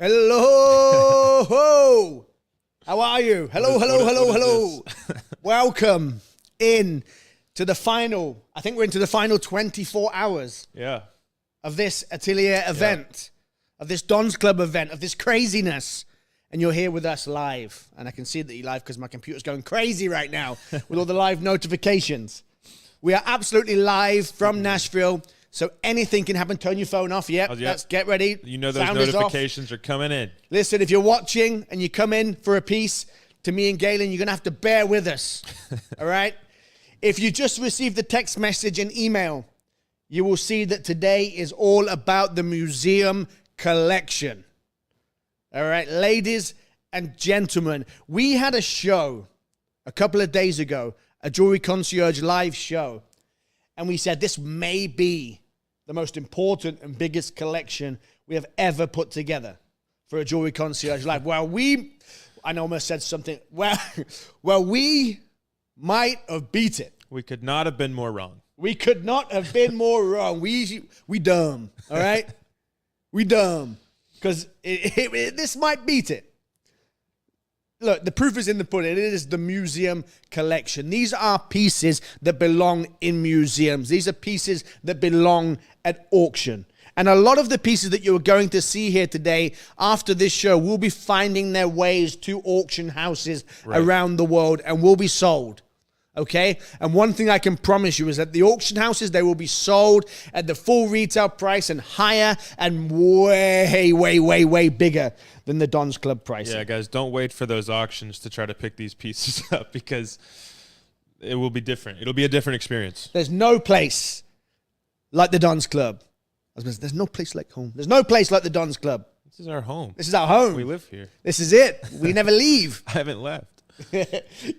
Hello. How are you? Hello. Welcome in to the final. I think we're into the final 24 hours. Yeah. Of this Atelier event, of this Don's Club event, of this craziness. And you're here with us live. And I can see that you're live because my computer's going crazy right now with all the live notifications. We are absolutely live from Nashville. So anything can happen. Turn your phone off. Yep. Let's get ready. You know those notifications are coming in. Listen, if you're watching and you come in for a piece to me and Galen, you're going to have to bear with us. All right? If you just received the text message and email, you will see that today is all about the museum collection. All right, ladies and gentlemen, we had a show a couple of days ago, a Jewelry Concierge live show, and we said this may be the most important and biggest collection we have ever put together for a Jewelry Concierge live. I almost said something. Well, we might have beat it. We could not have been more wrong. We could not have been more wrong. We dumb, all right? We dumb. Because this might beat it. Look, the proof is in the pudding. It is the museum collection. These are pieces that belong in museums. These are pieces that belong at auction. And a lot of the pieces that you're going to see here today after this show will be finding their ways to auction houses around the world and will be sold. Okay? And one thing I can promise you is that the auction houses, they will be sold at the full retail price and higher and way bigger than the Don's Club price. Yeah, guys, don't wait for those auctions to try to pick these pieces up because it will be different. It'll be a different experience. There's no place like the Don's Club. There's no place like home. There's no place like the Don's Club. This is our home. This is our home. We live here. This is it. We never leave. I haven't left.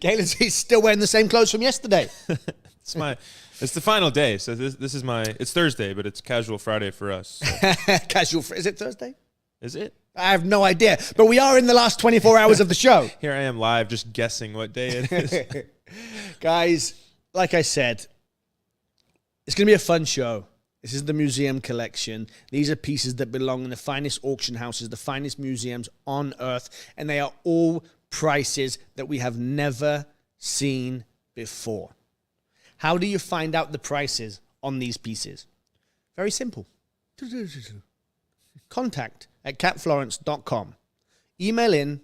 Galen's still wearing the same clothes from yesterday. It's the final day, so this is it's Thursday, but it's casual Friday for us. So. Is it Thursday? Is it? I have no idea, but we are in the last 24 hours of the show. Here I am live, just guessing what day it is. Guys, like I said, it's going to be a fun show. This is the museum collection. These are pieces that belong in the finest auction houses, the finest museums on earth, and they are all prices that we have never seen before. How do you find out the prices on these pieces? Very simple. Contact at catflorence.com. Email in,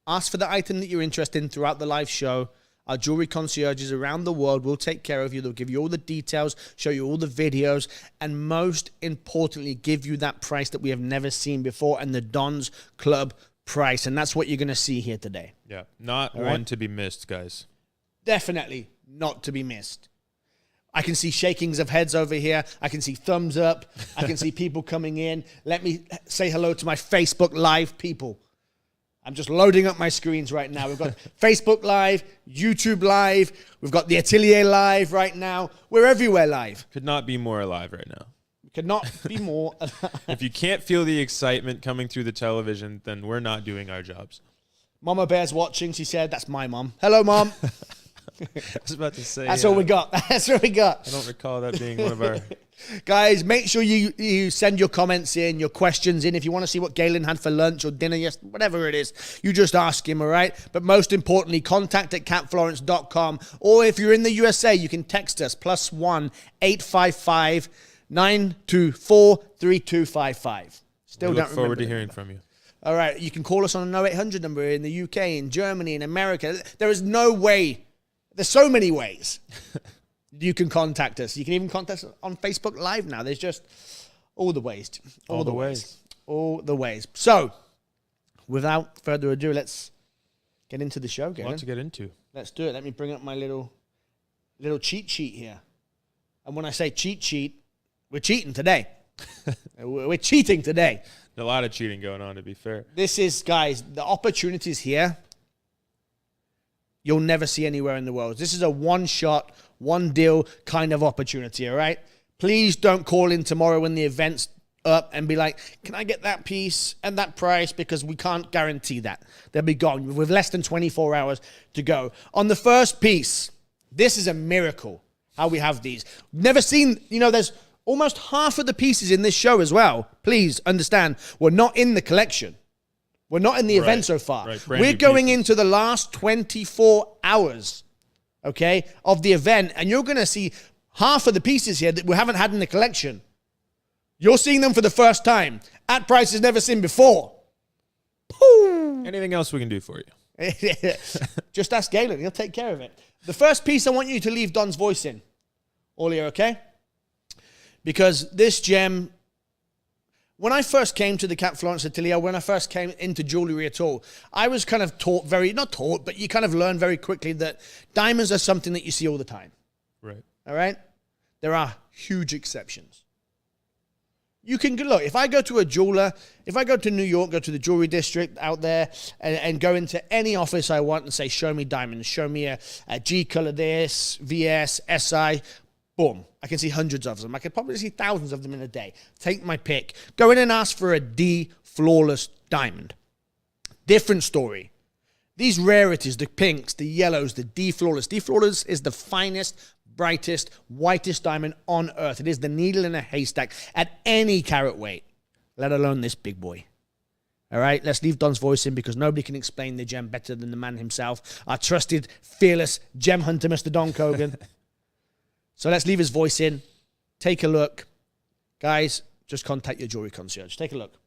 ask for the item that you're interested in throughout the live show. Our jewelry concierges around the world will take care of you. They'll give you all the details, show you all the videos, and most importantly, give you that price that we have never seen before and the Don's Club price. And that's what you're going to see here today. Yeah, not one to be missed, guys. Definitely not to be missed. I can see shakings of heads over here. I can see thumbs up. I can see people coming in. Let me say hello to my Facebook Live people. I'm just loading up my screens right now. We've got Facebook Live, YouTube Live. We've got the Atelier Live right now. We're everywhere live. Could not be more alive right now. Could not be more alive. If you can't feel the excitement coming through the television, then we're not doing our jobs. Mama Bear's watching. She said, that's my mom. Hello, Mom. I was about to say. That's all we got. That's what we got. I don't recall that being one of our... Guys, make sure you send your comments in, your questions in. If you want to see what Galen had for lunch or dinner, whatever it is, you just ask him, all right? But most importantly, contact at catflorence.com. Or if you're in the USA, you can text us, +1 855 924 3255. Still we don't look remember. forward to hearing from you. All right, you can call us on a 0800 number in the UK, in Germany, in America. There is no way. There's so many ways you can contact us. You can even contact us on Facebook Live now. There's just all the ways. All the ways. So, without further ado, let's get into the show, Galen. Lots to get into. Let's do it. Let me bring up my little cheat sheet here. And when I say cheat sheet, we're cheating today. We're cheating today. A lot of cheating going on, to be fair. This is, guys, the opportunities here you'll never see anywhere in the world. This is a one-shot, one-deal kind of opportunity, all right? Please don't call in tomorrow when the event's up and be like, can I get that piece and that price? Because we can't guarantee that. They'll be gone with less than 24 hours to go. On the first piece, this is a miracle how we have these. Never seen, there's almost half of the pieces in this show as well. Please understand, we're not in the collection. We're not in the event Right, so far. right. Brand We're new going pieces. into the last 24 hours, okay, of the event, and you're going to see half of the pieces here that we haven't had in the collection. You're seeing them for the first time at prices never seen before. Pooh. Anything else we can do for you? Just ask Galen. He'll take care of it. The first piece I want you to leave Don's voice in. All here, okay? Because this gem, when I first came to the Cat Florence Atelier, when I first came into jewelry at all, I was kind of taught not taught, but you kind of learn very quickly that diamonds are something that you see all the time. Right. All right? There are huge exceptions. You can look, if I go to a jeweler, if I go to New York, go to the jewelry district out there and go into any office I want and say, show me diamonds, show me a G color this, VS, SI, boom. I can see hundreds of them. I could probably see thousands of them in a day. Take my pick. Go in and ask for a D flawless diamond. Different story. These rarities, the pinks, the yellows, the D flawless. D flawless is the finest, brightest, whitest diamond on earth. It is the needle in a haystack at any carat weight, let alone this big boy. All right, let's leave Don's voice in because nobody can explain the gem better than the man himself, our trusted, fearless gem hunter, Mr. Don Kogan. So let's leave his voice in. Take a look. Guys, just contact your jewelry concierge. Take a look.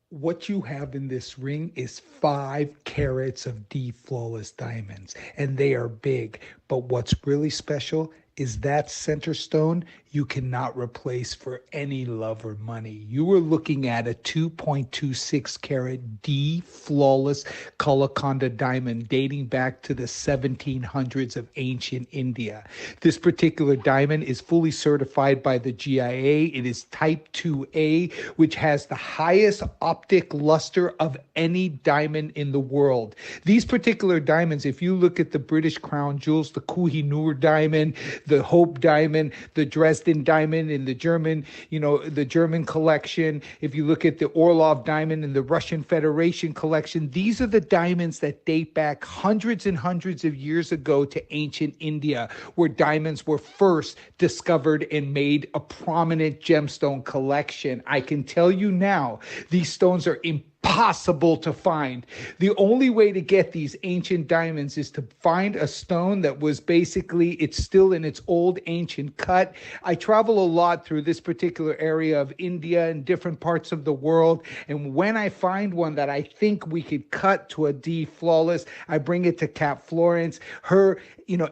What you have in this ring is 5 carats of D flawless diamonds, and they are big. But what's really special is that center stone you cannot replace for any love or money. You are looking at a 2.26 carat D flawless Konda diamond dating back to the 1700s of ancient India. This particular diamond is fully certified by the GIA. It is type 2A, which has the highest optic luster of any diamond in the world. These particular diamonds, if you look at the British crown jewels, the Koh-i-Noor diamond, the Hope diamond, the Dresden diamond in the German, the German collection. If you look at the Orlov diamond in the Russian Federation collection, these are the diamonds that date back hundreds and hundreds of years ago to ancient India, where diamonds were first discovered and made a prominent gemstone collection. I can tell you now, these stones are impossible to find. The only way to get these ancient diamonds is to find a stone that was basically, it's still in its old ancient cut. I travel a lot through this particular area of India and different parts of the world. And when I find one that I think we could cut to a D flawless, I bring it to Cat Florence. Her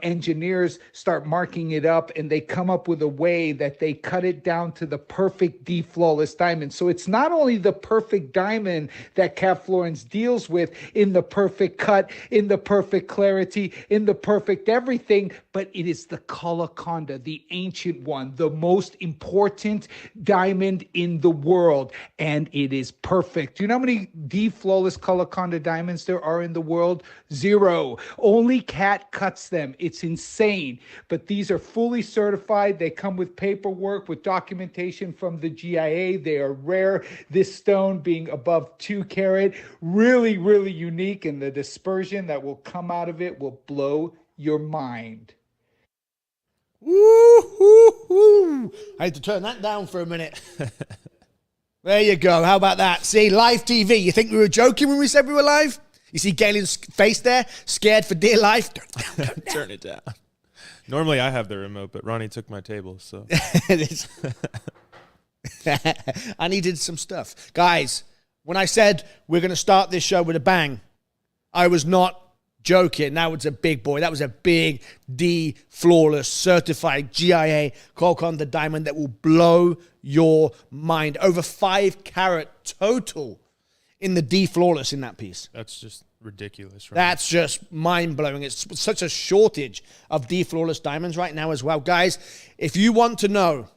engineers start marking it up and they come up with a way that they cut it down to the perfect D flawless diamond. So it's not only the perfect diamond that Cat Florence deals with in the perfect cut, in the perfect clarity, in the perfect everything, but it is the Konda, the ancient one, the most important diamond in the world, and it is perfect. Do you know how many D flawless Konda diamonds there are in the world? 0. Only Cat cuts them. It's insane. But these are fully certified. They come with paperwork, with documentation from the GIA. They are rare. This stone being above 2 carat, really, really unique, and the dispersion that will come out of it will blow your mind. Woo-hoo-hoo. I had to turn that down for a minute. There you go. How about that? See, live TV. You think we were joking when we said we were live? You see Galen's face there, scared for dear life. Turn it down. Normally I have the remote, but Ronnie took my table, so. I needed some stuff. Guys, when I said we're going to start this show with a bang, I was not joking. That was a big boy. That was a big D flawless certified GIA Konda diamond that will blow your mind. Over 5 carat total in the D flawless in that piece. That's just ridiculous, right? That's just mind-blowing. It's such a shortage of D flawless diamonds right now as well. Guys, if you want to know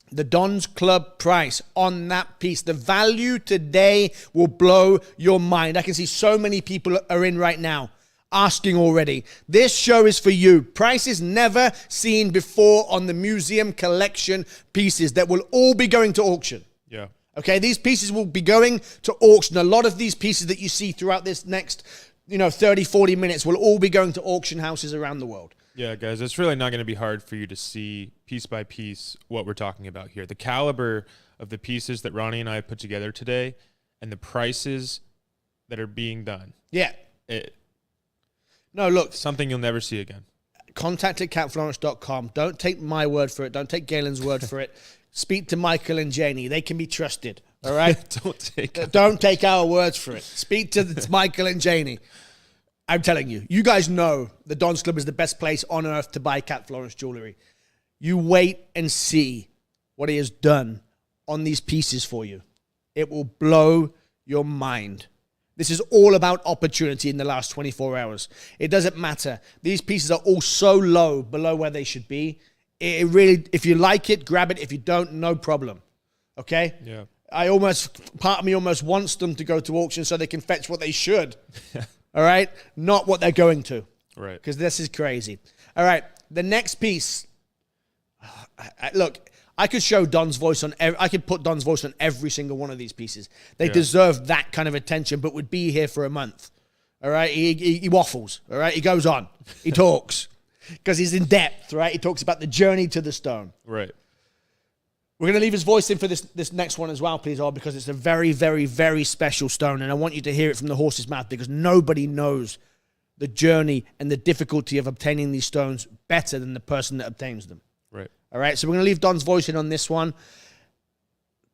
the Don's Club price on that piece, the value today will blow your mind. I can see so many people are in right now asking already. This show is for you. Prices never seen before on the museum collection pieces that will all be going to auction. Yeah. Okay, these pieces will be going to auction. A lot of these pieces that you see throughout this next, 30, 40 minutes will all be going to auction houses around the world. Yeah, guys, it's really not going to be hard for you to see piece by piece what we're talking about here. The caliber of the pieces that Ronnie and I put together today and the prices that are being done. Yeah. It, No, look. something you'll never see again. Contact at catflorence.com. Don't take my word for it. Don't take Galen's word for it. Speak to Michael and Janie. They can be trusted. All right? Don't take our words for it. Speak to Michael and Janie. I'm telling you. You guys know the Don's Club is the best place on earth to buy Cat Florence jewelry. You wait and see what he has done on these pieces for you. It will blow your mind. This is all about opportunity in the last 24 hours. It doesn't matter. These pieces are all so low below where they should be. It really, if you like it, grab it. If you don't, no problem. Okay? Yeah. Part of me almost wants them to go to auction so they can fetch what they should. All right? Not what they're going to. Right. Because this is crazy. All right. The next piece. Look, I could show Don's voice on. I could put Don's voice on every single one of these pieces. They deserve that kind of attention, but would be here for a month. All right, he waffles. All right, he goes on. He talks because he's in depth. Right, he talks about the journey to the stone. Right. We're going to leave his voice in for this next one as well, please, all, because it's a very, very, very special stone, and I want you to hear it from the horse's mouth because nobody knows the journey and the difficulty of obtaining these stones better than the person that obtains them. Right. All right, so we're going to leave Don's voice in on this one.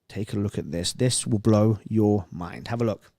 Take a look at this. This will blow your mind. Have a look.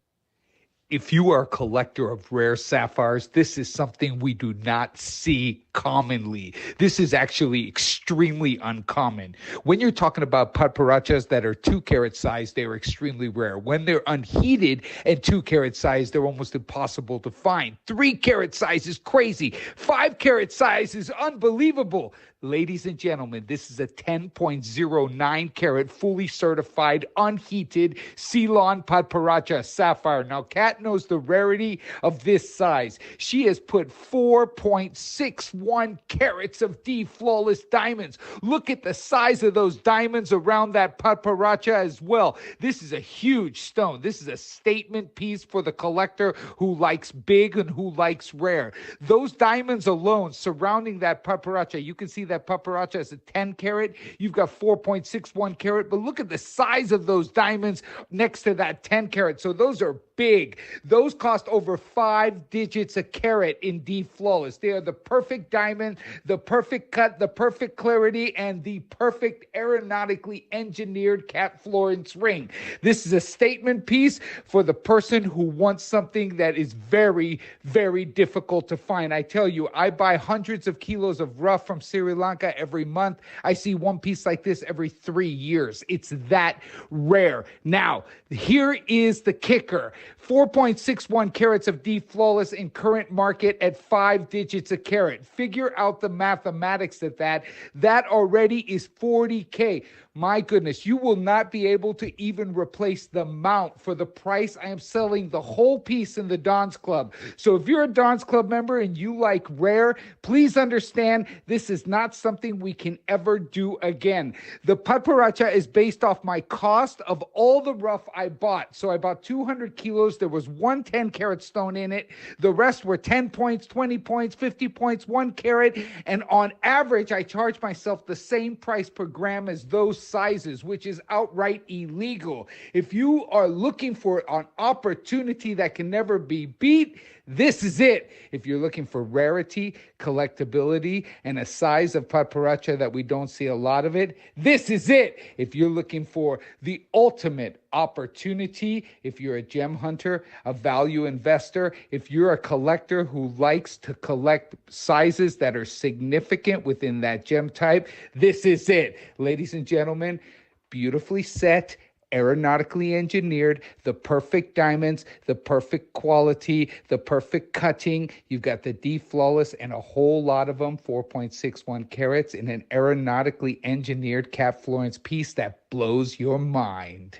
If you are a collector of rare sapphires, this is something we do not see commonly. This is actually extremely uncommon. When you're talking about paparachas that are 2-carat size, they're extremely rare. When they're unheated and 2-carat size, they're almost impossible to find. 3-carat size is crazy. 5-carat size is unbelievable. Ladies and gentlemen, this is a 10.09 carat, fully certified, unheated Ceylon Paparacha sapphire. Now, Kat knows the rarity of this size. She has put 4.61 carats of D flawless diamonds. Look at the size of those diamonds around that paparacha as well. This is a huge stone. This is a statement piece for the collector who likes big and who likes rare. Those diamonds alone surrounding that paparacha, you can see that paparacha is a 10 carat. You've got 4.61 carat, but look at the size of those diamonds next to that 10 carat. So those are big. Those cost over 5 digits a carat in D flawless. They are the perfect diamond, the perfect cut, the perfect clarity, and the perfect aeronautically engineered Cat Florence ring. This is a statement piece for the person who wants something that is very, very difficult to find. I tell you, I buy hundreds of kilos of rough from Sri Lanka every month. I see one piece like this every 3 years. It's that rare. Now, here is the kicker. 4.61 carats of D flawless in current market at 5 digits a carat. Figure out the mathematics of that. That already is $40K. My goodness, you will not be able to even replace the mount for the price I am selling the whole piece in the Don's Club. So if you're a Don's Club member and you like rare, please understand this is not something we can ever do again. The paparacha is based off my cost of all the rough I bought. So I bought 200 kilos. There was one 10-carat stone in it. The rest were 10 points, 20 points, 50 points, 1 carat. And on average, I charge myself the same price per gram as those sizes, which is outright illegal. If you are looking for an opportunity that can never be beat, this is it. If you're looking for rarity, collectability, and a size of paparacha that we don't see a lot of it, this is it. If you're looking for the ultimate opportunity, if you're a gem hunter, a value investor, if you're a collector who likes to collect sizes that are significant within that gem type, this is it. Ladies and gentlemen, beautifully set, aeronautically engineered, the perfect diamonds, the perfect quality, the perfect cutting. You've got the D flawless and a whole lot of them, 4.61 carats in an aeronautically engineered Cat Florence piece that blows your mind.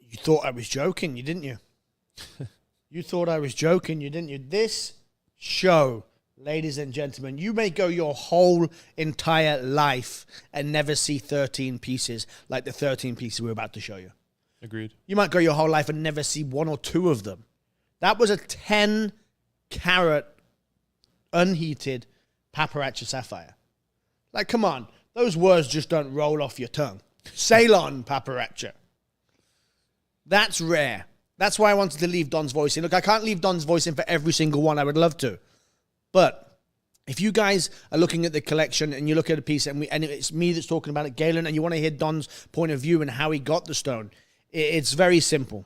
You thought I was joking, didn't you? You thought I was joking, didn't you? This show, ladies and gentlemen, you may go your whole entire life and never see 13 pieces like the 13 pieces we're about to show you. Agreed. You might go your whole life and never see 1 or 2 of them. That was a 10-carat unheated paparacha sapphire. Like, come on. Those words just don't roll off your tongue. Ceylon paparacha. That's rare. That's why I wanted to leave Don's voice in. Look, I can't leave Don's voice in for every single one. I would love to. But if you guys are looking at the collection and you look at a piece and it's me that's talking about it, Galen, and you want to hear Don's point of view and how he got the stone, it's very simple.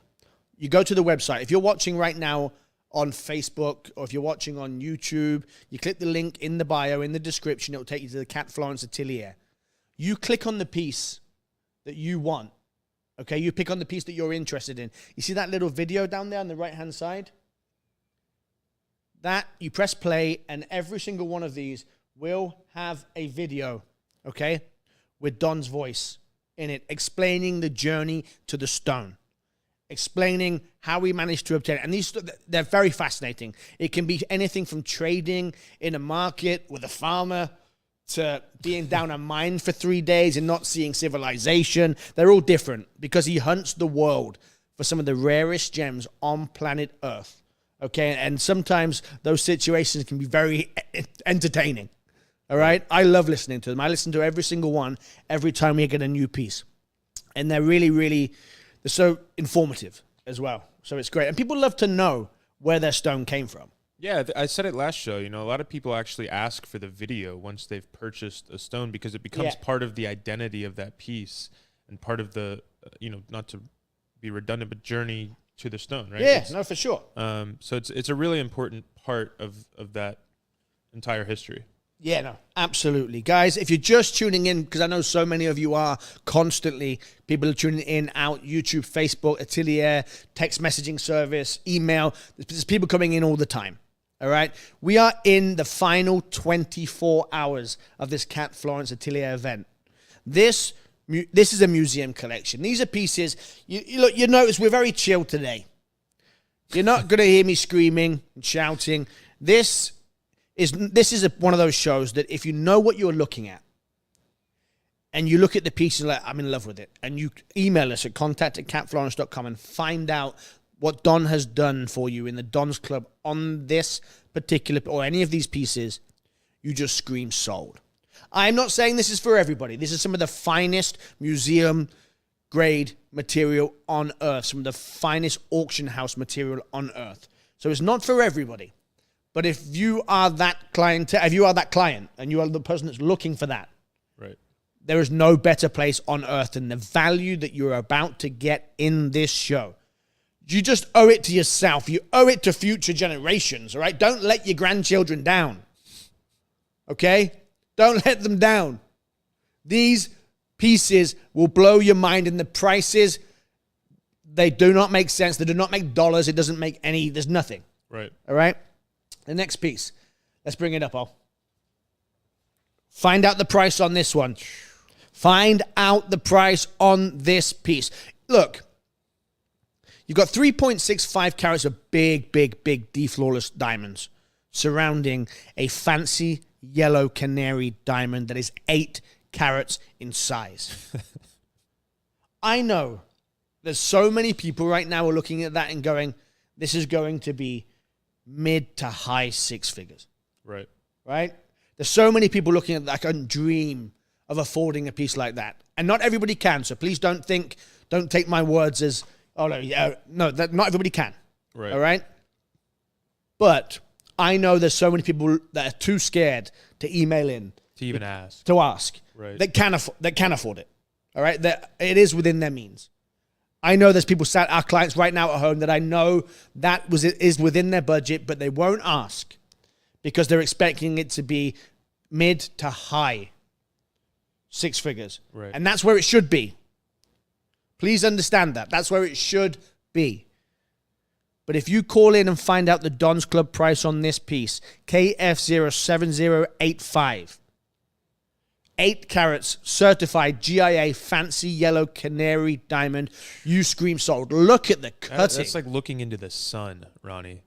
You go to the website. If you're watching right now on Facebook or if you're watching on YouTube, you click the link in the bio, in the description. It will take you to the Cat Florence Atelier. You click on the piece that you want. Okay, you pick on the piece that you're interested in. You see that little video down there on the right-hand side? That, you press play, and every single one of these will have a video, okay, with Don's voice in it, explaining the journey to the stone, explaining how we managed to obtain it. And these, they're very fascinating. It can be anything from trading in a market with a farmer to being down a mine for 3 days and not seeing civilization. They're all different because he hunts the world for some of the rarest gems on planet Earth. Okay, and sometimes those situations can be very entertaining. All right, I love listening to them. I listen to every single one every time we get a new piece, and they're they're so informative as well. So it's great, and people love to know where their stone came from. Yeah, I said it last show. You know, a lot of people actually ask for the video once they've purchased a stone because it becomes part of the identity of that piece and part of the, not to be redundant, but journey to the stone, right? Yeah, no, for sure. So it's a really important part of that entire history. Yeah, no, absolutely. Guys, if you're just tuning in, because I know so many of you are constantly, people are tuning in, out, YouTube, Facebook, Atelier, text messaging service, email. There's people coming in all the time, all right? We are in the final 24 hours of this Cat Florence Atelier event. This is a museum collection. These are pieces, you notice we're very chill today. You're not going to hear me screaming and shouting. This is one of those shows that if you know what you're looking at and you look at the piece and like, I'm in love with it, and you email us at contact@catflorence.com and find out what Don has done for you in the Don's Club on this particular, or any of these pieces, you just scream sold. I'm not saying this is for everybody. This is some of the finest museum grade material on earth, some of the finest auction house material on earth. So it's not for everybody. But if you are that client, and you are the person that's looking for that, right, there is no better place on earth than the value that you're about to get in this show. You just owe it to yourself. You owe it to future generations, all right? Don't let your grandchildren down, okay? Don't let them down. These pieces will blow your mind, and the prices, they do not make sense. They do not make dollars. It doesn't make there's nothing. Right. All right? The next piece. Let's bring it up, Al. Find out the price on this one. Find out the price on this piece. Look, you've got 3.65 carats of big, big, big D-flawless diamonds surrounding a fancy yellow canary diamond that is 8 carats in size. I know there's so many people right now are looking at that and going, this is going to be mid to high 6 figures. Right. Right? There's so many people looking at that. I couldn't dream of affording a piece like that. And not everybody can. So please don't take my words as, oh, no, yeah, no, that not everybody can. Right. All right? But I know there's so many people that are too scared to email in. To even ask. To ask. Right. That can afford it. All right? That it is within their means. I know there's people our clients right now at home that I know is within their budget, but they won't ask because they're expecting it to be mid to high 6 figures. Right. And that's where it should be. Please understand that. That's where it should be. But if you call in and find out the Don's Club price on this piece, KF07085, 8 carats, certified GIA, fancy yellow canary diamond, you scream sold. Look at the cutting. That's like looking into the sun, Ronnie.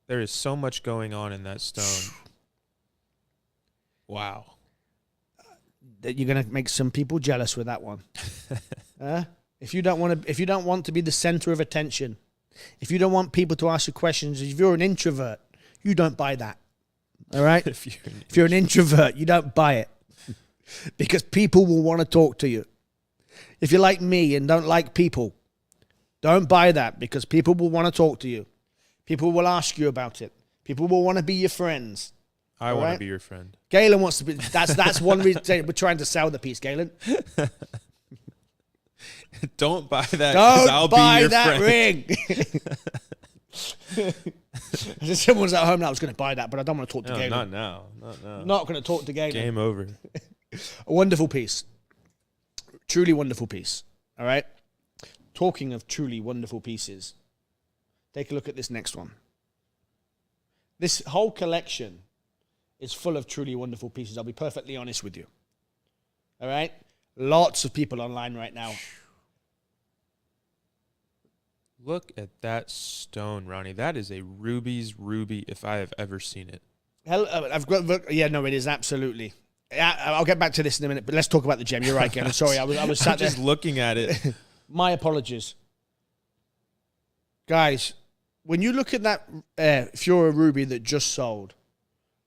There is so much going on in that stone. Wow. You're gonna make some people jealous with that one. If you don't want to be the center of attention, if you don't want people to ask you questions, if you're an introvert, you don't buy that. All right? If you're an introvert, you don't buy it. Because people will want to talk to you. If you're like me and don't like people, Don't buy that because people will want to talk to you. People will ask you about it. People will want to be your friends. I want to be your friend. Galen wants to be. That's one reason we're trying to sell the piece, Galen. Don't buy that. Don't I'll buy be your that friend. ring. Someone's at home now. I was going to buy that, but I don't want to talk to Galen. Not now. Not now. Not going to talk to Galen. Game over. A wonderful piece. Truly wonderful piece. All right. Talking of truly wonderful pieces, take a look at this next one. This whole collection is full of truly wonderful pieces. I'll be perfectly honest with you. All right? Lots of people online right now. Look at that stone, Ronnie. That is a ruby's ruby if I have ever seen it. It is absolutely. I'll get back to this in a minute, but let's talk about the gem. You're right, Gavin. Sorry, I was sat just looking at it. My apologies. Guys, when you look at that Fiora ruby that just sold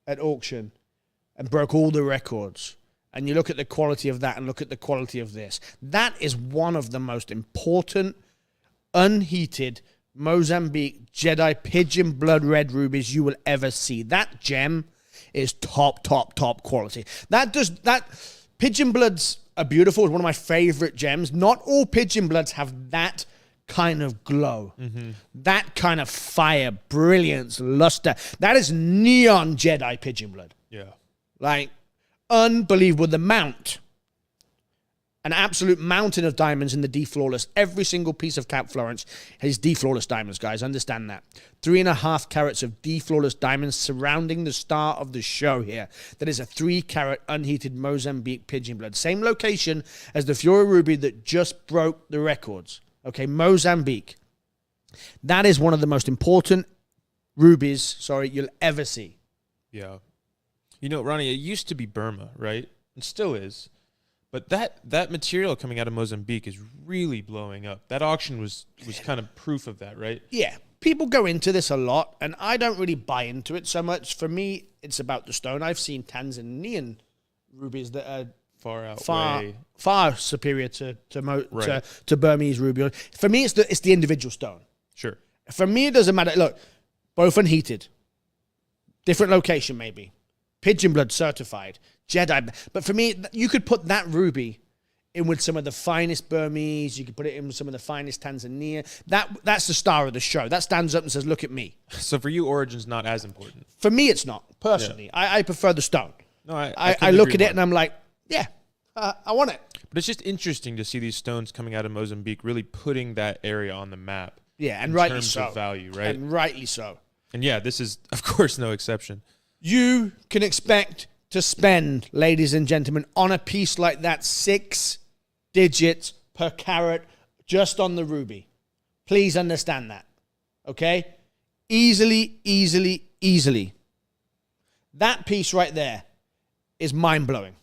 at auction and broke all the records, and you look at the quality of that and look at the quality of this, that is one of the most important unheated Mozambique Jedi pigeon blood red rubies you will ever see. That gem is top quality. That pigeon bloods are beautiful. It's one of my favorite gems. Not all pigeon bloods have that kind of glow, that kind of fire, brilliance, luster. That is neon Jedi pigeon blood. Yeah. Like, unbelievable. The mount. An absolute mountain of diamonds in the D-Flawless. Every single piece of Cap Florence is D-Flawless diamonds, guys. Understand that. 3.5 carats of D-Flawless diamonds surrounding the star of the show here. That is a 3-carat unheated Mozambique pigeon blood. Same location as the Fiora ruby that just broke the records. Okay, Mozambique. That is one of the most important rubies, you'll ever see. Yeah. You know, Ronnie, it used to be Burma, right? It still is. But that material coming out of Mozambique is really blowing up. That auction was kind of proof of that, right? Yeah. People go into this a lot, and I don't really buy into it so much. For me, it's about the stone. I've seen Tanzanian rubies that are far superior to Burmese ruby. For me, it's the individual stone. Sure. For me, it doesn't matter. Look, both unheated. Different location, maybe. Pigeon blood certified. Jedi. But for me, you could put that ruby in with some of the finest Burmese. You could put it in with some of the finest Tanzania. That's the star of the show. That stands up and says, look at me. So for you, origin's not as important. For me, it's not, personally. Yeah. I prefer the stone. No, I look at it and I'm like, yeah, I want it. But it's just interesting to see these stones coming out of Mozambique really putting that area on the map. Yeah, and rightly so. In terms of value, right? And rightly so. And yeah, this is, of course, no exception. You can expect to spend, ladies and gentlemen, on a piece like that 6 digits per carat just on the ruby. Please understand that. Okay? Easily. That piece right there is mind-blowing.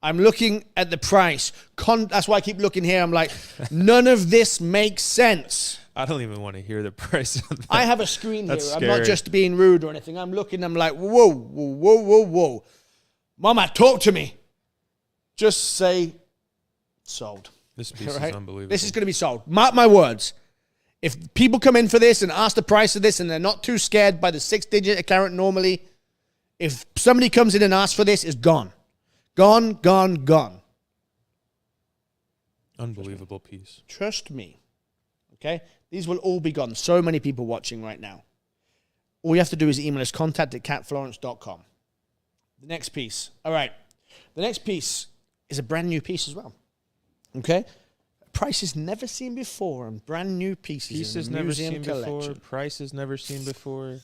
I'm looking at the price. That's why I keep looking here. I'm like, none of this makes sense. I don't even want to hear the price of that. I have a screen here. Scary. I'm not just being rude or anything. I'm looking, I'm like, whoa. Mama, talk to me. Just say sold. This piece is unbelievable. This is going to be sold. Mark my words. If people come in for this and ask the price of this and they're not too scared by the 6-digit a carat normally, if somebody comes in and asks for this, it's gone. Gone. Unbelievable piece. Trust me. Okay? These will all be gone. So many people watching right now. All you have to do is email us contact@catflorence.com. The next piece. All right. The next piece is a brand new piece as well. Okay? Prices never seen before on brand new pieces. Pieces in the never museum seen collection. before. Prices never seen before.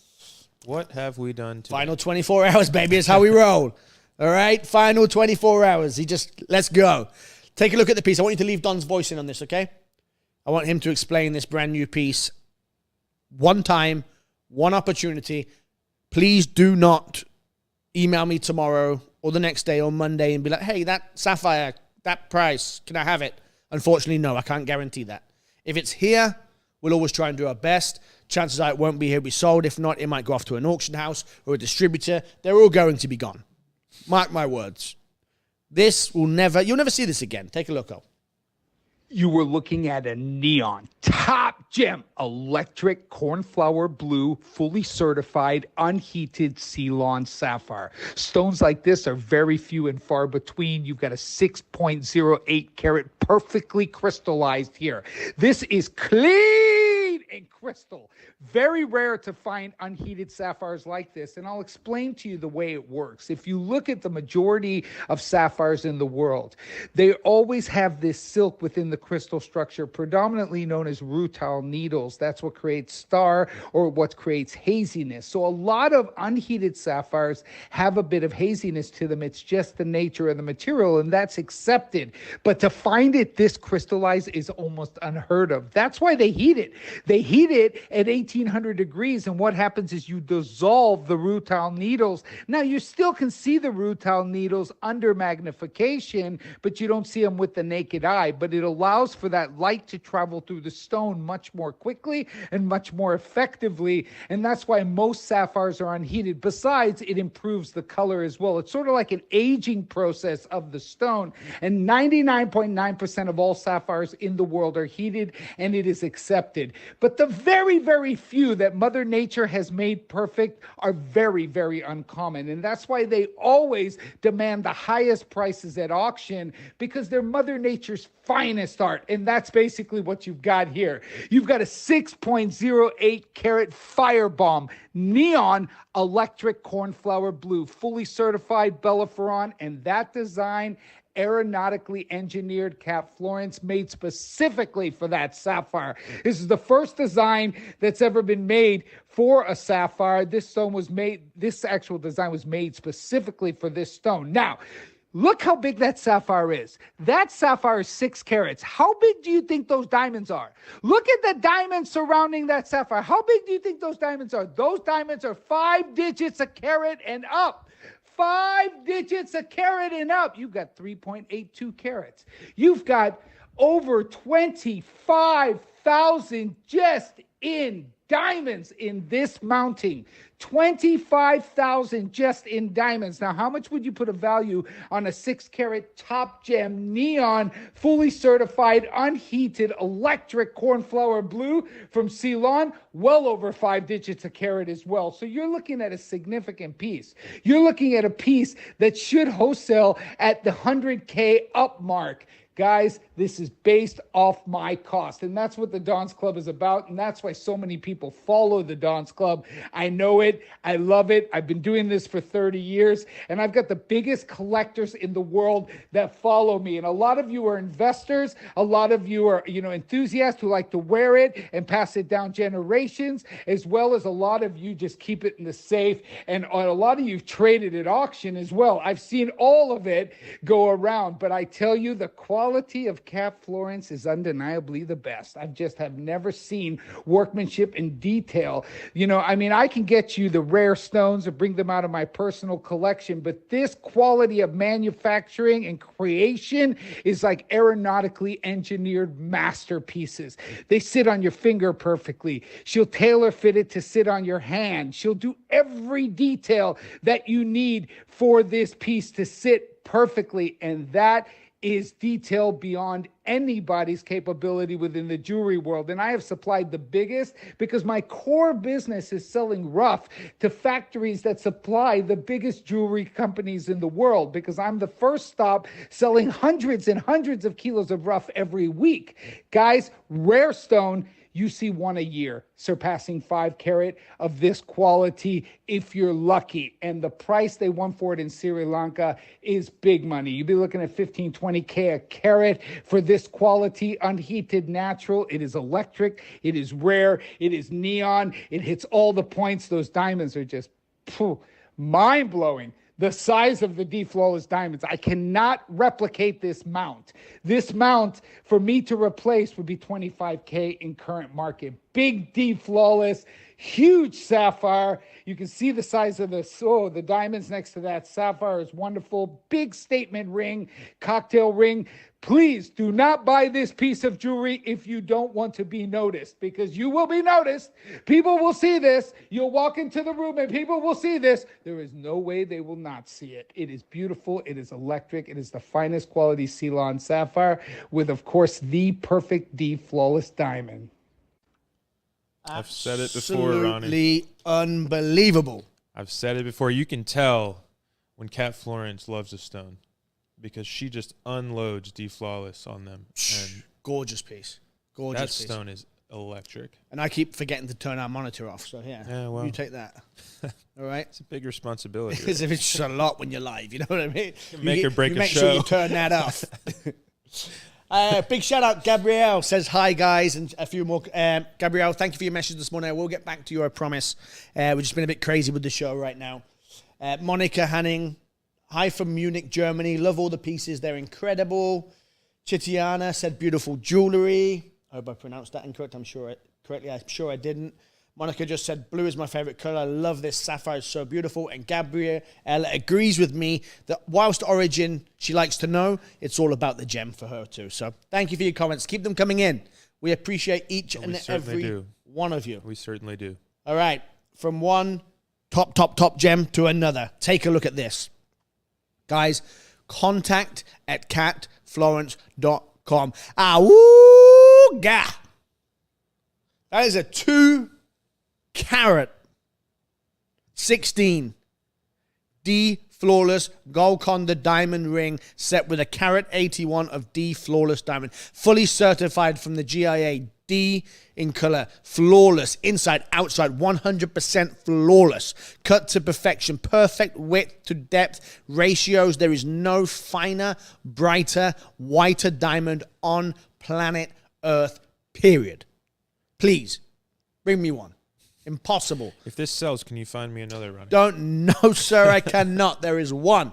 What have we done today? Final 24 hours, baby. Is how we roll. All right? Final 24 hours. Let's go. Take a look at the piece. I want you to leave Don's voice in on this, okay? I want him to explain this brand new piece. One time, one opportunity. Please do not email me tomorrow or the next day or Monday and be like, hey, that sapphire, that price, can I have it? Unfortunately, no, I can't guarantee that. If it's here, we'll always try and do our best. Chances are it won't be here, it'll be sold. If not, it might go off to an auction house or a distributor. They're all going to be gone. Mark my words. You'll never see this again. Take a look, You were looking at a neon top gem, electric cornflower blue, fully certified, unheated Ceylon sapphire. Stones like this are very few and far between. You've got a 6.08 carat perfectly crystallized here. This is clean and crystal. Very rare to find unheated sapphires like this, and I'll explain to you the way it works. If you look at the majority of sapphires in the world, they always have this silk within the crystal structure, predominantly known as rutile needles. That's what creates star or what creates haziness. So a lot of unheated sapphires have a bit of haziness to them. It's just the nature of the material, and that's accepted. But to find it this crystallized is almost unheard of. That's why they heat it. They heat it at 1800 degrees, and what happens is you dissolve the rutile needles. Now, you still can see the rutile needles under magnification, but you don't see them with the naked eye. But it allows for that light to travel through the stone much more quickly and much more effectively, and that's why most sapphires are unheated. Besides, it improves the color as well. It's sort of like an aging process of the stone, and 99.9% of all sapphires in the world are heated, and it is accepted. But the very, very few that Mother Nature has made perfect are very, very uncommon, and that's why they always demand the highest prices at auction, because they're Mother Nature's finest art. And that's basically what you've got here. You've got a 6.08 carat firebomb neon electric cornflower blue, fully certified Bellaferron, and that design aeronautically engineered Cap Florence, made specifically for that sapphire. This is the first design that's ever been made for a sapphire. This actual design was made specifically for this stone. Now, look how big that sapphire is. That sapphire is 6 carats. How big do you think those diamonds are? Look at the diamonds surrounding that sapphire. How big do you think those diamonds are? Those diamonds are 5 digits a carat and up. 5 digits a carat and up. You've got 3.82 carats. You've got over 25,000 just in diamonds in this mounting. 25,000 just in diamonds. Now, how much would you put a value on a 6 carat top gem neon, fully certified, unheated, electric cornflower blue from Ceylon? Well over 5 digits a carat as well. So you're looking at a significant piece. You're looking at a piece that should wholesale at the 100K up mark. Guys, this is based off my cost, and that's what the Don's Club is about, and that's why so many people follow the Don's Club. I know it. I love it. I've been doing this for 30 years, and I've got the biggest collectors in the world that follow me, and a lot of you are investors. A lot of you are, enthusiasts who like to wear it and pass it down generations, as well as a lot of you just keep it in the safe, and a lot of you traded at auction as well. I've seen all of it go around, but I tell you, the quality of Cap Florence is undeniably the best. I just have never seen workmanship in detail. I can get you the rare stones or bring them out of my personal collection, but this quality of manufacturing and creation is like aeronautically engineered masterpieces. They sit on your finger perfectly. She'll tailor fit it to sit on your hand. She'll do every detail that you need for this piece to sit perfectly, and that is detail beyond anybody's capability within the jewelry world. And I have supplied the biggest because my core business is selling rough to factories that supply the biggest jewelry companies in the world, because I'm the first stop selling hundreds and hundreds of kilos of rough every week. Guys, rare stone, you see one a year surpassing 5 carat of this quality if you're lucky. And the price they want for it in Sri Lanka is big money. You'd be looking at 15, 20K a carat for this quality, unheated natural. It is electric. It is rare. It is neon. It hits all the points. Those diamonds are just mind-blowing. The size of the D Flawless diamonds. I cannot replicate this mount. This mount, for me to replace, would be 25K in current market. Big D Flawless, huge sapphire. You can see the size of the diamonds next to that sapphire is wonderful. Big statement ring, cocktail ring. Please do not buy this piece of jewelry if you don't want to be noticed, because you will be noticed. People will see this. You'll walk into the room and people will see this. There is no way they will not see it. It is beautiful. It is electric. It is the finest quality Ceylon sapphire with, of course, the perfect D flawless diamond. I've said it before, Ronnie. Absolutely unbelievable. I've said it before. You can tell when Kat Florence loves a stone, because she just unloads D Flawless on them. And gorgeous piece. Gorgeous that piece. stone is electric. And I keep forgetting to turn our monitor off. So, yeah well, you take that. All right? It's a big responsibility. Because if it's just a lot when you're live, you know what I mean? Make or break a make show. Sure you turn that off. Big shout out, Gabrielle says hi, guys, and a few more. Gabrielle, thank you for your message this morning. I will get back to you, I promise. We've just been a bit crazy with the show right now. Monica Hanning, hi from Munich, Germany. Love all the pieces. They're incredible. Chitiana said beautiful jewelry. I hope I pronounced that incorrect. I'm sure I didn't. Monica just said blue is my favorite color. I love this sapphire. It's so beautiful. And Gabrielle agrees with me that whilst Origin, she likes to know, it's all about the gem for her too. So thank you for your comments. Keep them coming in. We appreciate each and every one of you. We certainly do. All right. From one top gem to another. Take a look at this. Guys, contact@catflorence.com. Awooga! That is a 2-carat 16 D flawless gold Konda diamond ring set with a carat 81 of D flawless diamond. Fully certified from the GIA. D in color, flawless, inside, outside, 100% flawless, cut to perfection, perfect width to depth ratios. There is no finer, brighter, whiter diamond on planet Earth, period. Please, bring me one. Impossible. If this sells, can you find me another, Ronnie? No, sir, I cannot. There is one.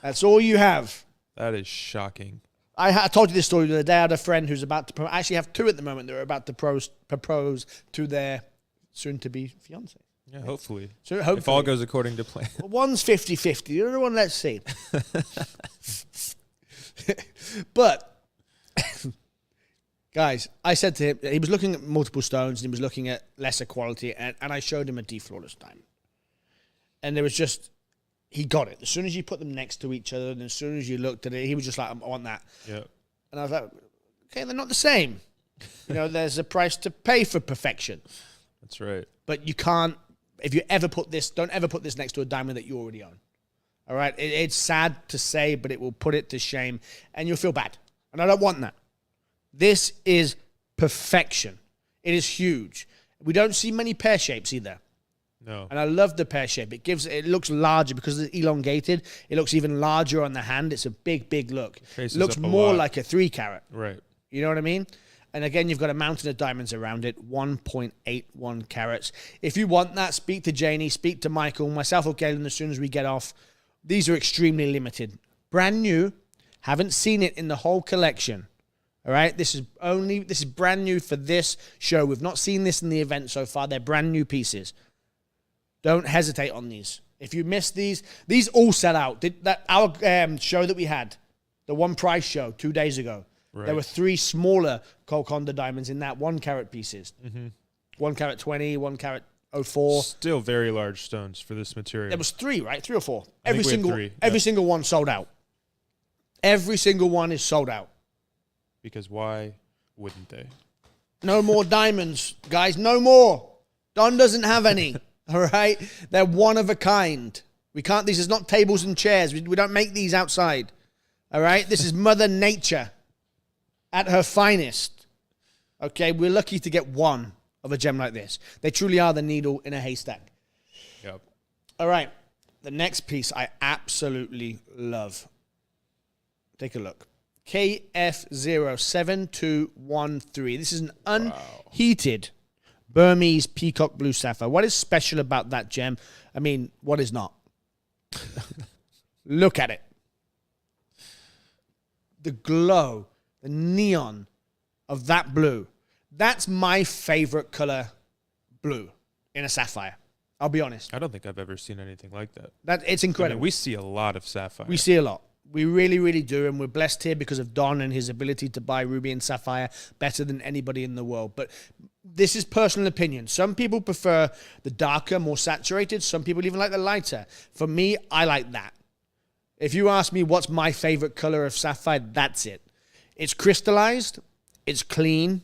That's all you have. That is shocking. I told you this story the other day. I had a friend who's about to I actually have two at the moment. They're about to propose to their soon-to-be fiancé. Yeah, hopefully. So hopefully. If all goes according to plan. One's 50-50. The other one, let's see. But, guys, I said to him, he was looking at multiple stones, and he was looking at lesser quality, and I showed him a D flawless diamond. And there was just... He got it. As soon as you put them next to each other and as soon as you looked at it, he was just like, I want that. Yeah. And I was like, okay, they're not the same. You know, there's a price to pay for perfection. That's right. But you can't, if you ever put this, don't ever put this next to a diamond that you already own. All right? It's sad to say, but it will put it to shame and you'll feel bad. And I don't want that. This is perfection. It is huge. We don't see many pear shapes either. No. And I love the pear shape. It looks larger because it's elongated. It looks even larger on the hand. It's a big look. It looks more like a 3-carat. Right. You know what I mean? And again, you've got a mountain of diamonds around it, 1.81 carats. If you want that, speak to Janie, speak to Michael, myself or Galen as soon as we get off. These are extremely limited. Brand new. Haven't seen it in the whole collection. All right? This is brand new for this show. We've not seen this in the event so far. They're brand new pieces. Don't hesitate on these. If you miss these all sell out. Our show that we had, the one price show 2 days ago, right. There were 3 smaller Konda diamonds in that 1-carat pieces. Mm-hmm. 1-carat 20, 1-carat 04. Still very large stones for this material. There was 3, right? 3 or 4. Every single one sold out. Every single one is sold out. Because why wouldn't they? No more diamonds, guys. No more. Don doesn't have any. All right? They're one of a kind. This is not tables and chairs. We don't make these outside. All right? This is Mother Nature at her finest. Okay? We're lucky to get one of a gem like this. They truly are the needle in a haystack. Yep. All right. The next piece I absolutely love. Take a look. KF07213. This is an unheated Burmes Peacock Blue Sapphire. What is special about that gem? I mean, what is not? Look at it. The glow, the neon of that blue. That's my favorite color blue in a sapphire. I'll be honest. I don't think I've ever seen anything like that. It's incredible. I mean, we see a lot of sapphire. We see a lot. We really, really do. And we're blessed here because of Don and his ability to buy ruby and sapphire better than anybody in the world. But this is personal opinion. Some people prefer the darker, more saturated. Some people even like the lighter. For me, I like that. If you ask me what's my favorite color of sapphire, that's it. It's crystallized. It's clean.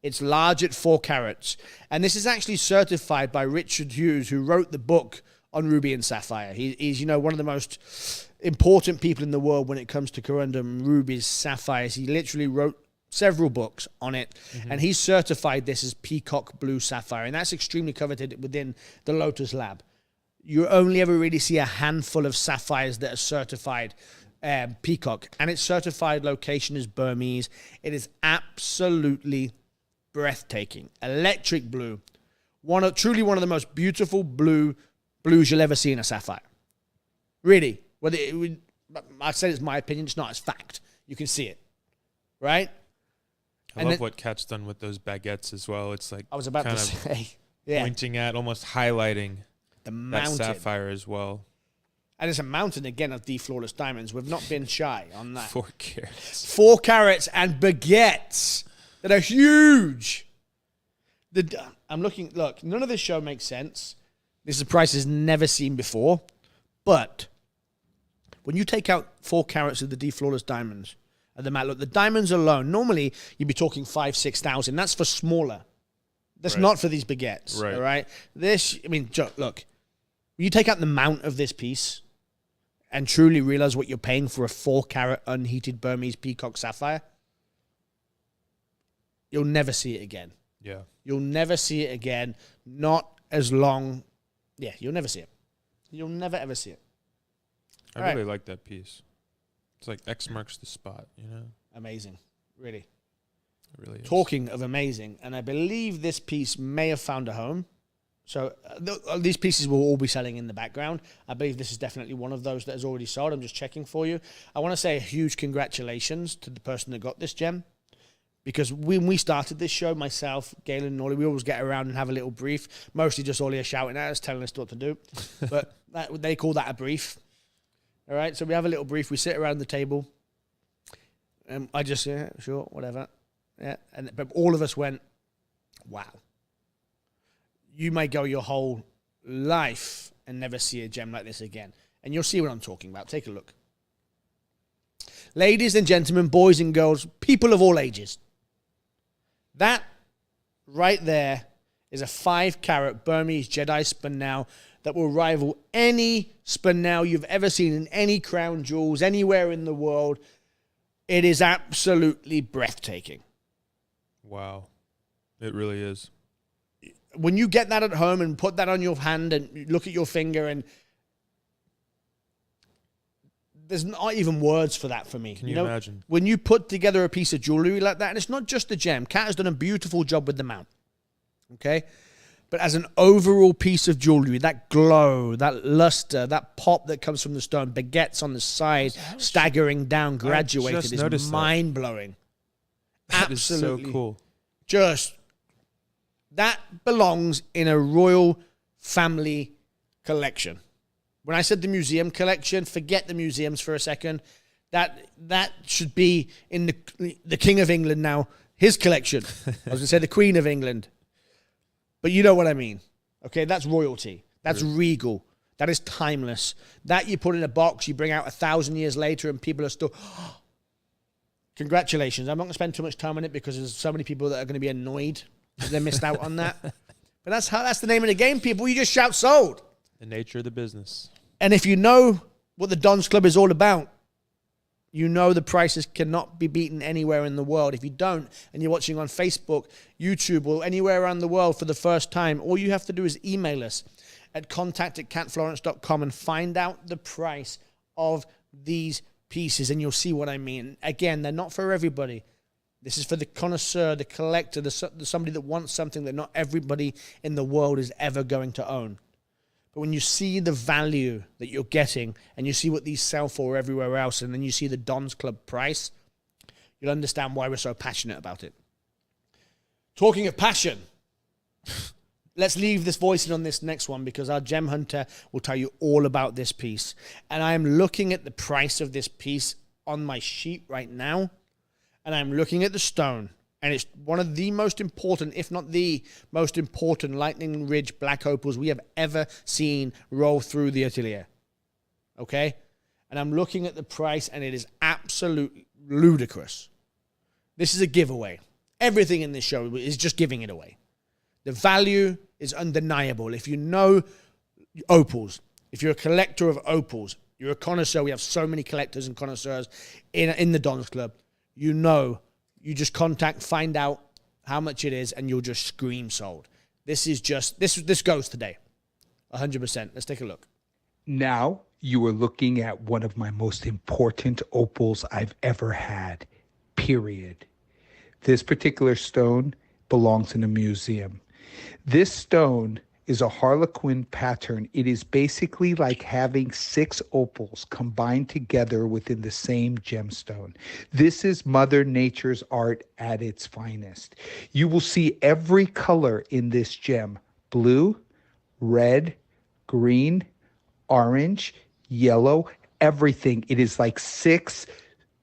It's large at 4 carats. And this is actually certified by Richard Hughes, who wrote the book on ruby and sapphire. He's, one of the most important people in the world when it comes to corundum, rubies, sapphires. He literally wrote several books on it, and he's certified this as Peacock Blue Sapphire, and that's extremely coveted within the Lotus Lab. You only ever really see a handful of sapphires that are certified Peacock, and its certified location is Burmes. It is absolutely breathtaking, electric blue, truly one of the most beautiful blues you'll ever see in a sapphire. Really, I said it's my opinion. It's not. It's fact. You can see it, right? I love what Kat's done with those baguettes as well. It's like I was about to say, pointing at, almost highlighting the mountain, that sapphire as well. And it's a mountain again of flawless diamonds. We've not been shy on that. 4 carats. 4 carats and baguettes that are huge. I'm looking. Look, none of this show makes sense. This is a price is never seen before, but when you take out 4 carats of the flawless diamonds at the mat, look, the diamonds alone, normally you'd be talking 5,000-6,000. That's for smaller. That's not for these baguettes. Right. All right. Look, when you take out the mount of this piece and truly realize what you're paying for a 4-carat unheated Burmese Peacock sapphire, you'll never see it again. Yeah. You'll never see it again. Not as long. Yeah, you'll never see it. You'll never, ever see it. I really like that piece. It's like X marks the spot, Amazing. Really. It really is. Talking of amazing, and I believe this piece may have found a home. So these pieces will all be selling in the background. I believe this is definitely one of those that has already sold. I'm just checking for you. I want to say a huge congratulations to the person that got this gem. Because when we started this show, myself, Galen, and Ollie, we always get around and have a little brief. Mostly just Ollie shouting at us, telling us what to do. But they call that a brief. All right, so we have a little brief. We sit around the table. And I just, yeah, sure, whatever. Yeah, but all of us went, wow. You may go your whole life and never see a gem like this again. And you'll see what I'm talking about. Take a look. Ladies and gentlemen, boys and girls, people of all ages. That right there is a 5-carat Burmese Jedi Spinel that will rival any Spinel you've ever seen in any crown jewels, anywhere in the world. It is absolutely breathtaking. Wow. It really is. When you get that at home and put that on your hand and look at your finger, and there's not even words for that for me. Can you imagine? When you put together a piece of jewelry like that, and it's not just the gem. Kat has done a beautiful job with the mount. Okay? But as an overall piece of jewelry, that glow, that luster, that pop that comes from the stone, baguettes on the side, staggering down, graduated, is mind-blowing. That Absolutely. Is so cool. That belongs in a royal family collection. When I said the museum collection, forget the museums for a second. That should be in the King of England now, his collection. I was going to say the Queen of England. But you know what I mean. Okay, that's royalty. That's regal. That is timeless. That you put in a box, you bring out 1,000 years later, and people are still... Congratulations. I'm not going to spend too much time on it because there's so many people that are going to be annoyed that they missed out on that. But that's the name of the game, people. You just shout sold. The nature of the business. And if you know what the Don's Club is all about, you know the prices cannot be beaten anywhere in the world. If you don't, and you're watching on Facebook, YouTube, or anywhere around the world for the first time, all you have to do is email us at contact@katflorence.com and find out the price of these pieces, and you'll see what I mean. Again, they're not for everybody. This is for the connoisseur, the collector, somebody that wants something that not everybody in the world is ever going to own. But when you see the value that you're getting and you see what these sell for everywhere else, and then you see the Don's Club price, you'll understand why we're so passionate about it. Talking of passion, let's leave this voicing on this next one because our gem hunter will tell you all about this piece. And I'm looking at the price of this piece on my sheet right now, and I'm looking at the stone, and it's one of the most important, if not the most important, Lightning Ridge black opals we have ever seen roll through the atelier. Okay? And I'm looking at the price, and it is absolutely ludicrous. This is a giveaway. Everything in this show is just giving it away. The value is undeniable. If you know opals, if you're a collector of opals, you're a connoisseur, we have so many collectors and connoisseurs in the Don's Club, you know, you just contact, find out how much it is, and you'll just scream sold. This is just, this goes today. 100%. Let's take a look. Now you are looking at one of my most important opals I've ever had, period. This particular stone belongs in a museum. This stone is a Harlequin pattern. It is basically like having 6 opals combined together within the same gemstone. This is Mother Nature's art at its finest. You will see every color in this gem: blue, red, green, orange, yellow, everything. It is like 6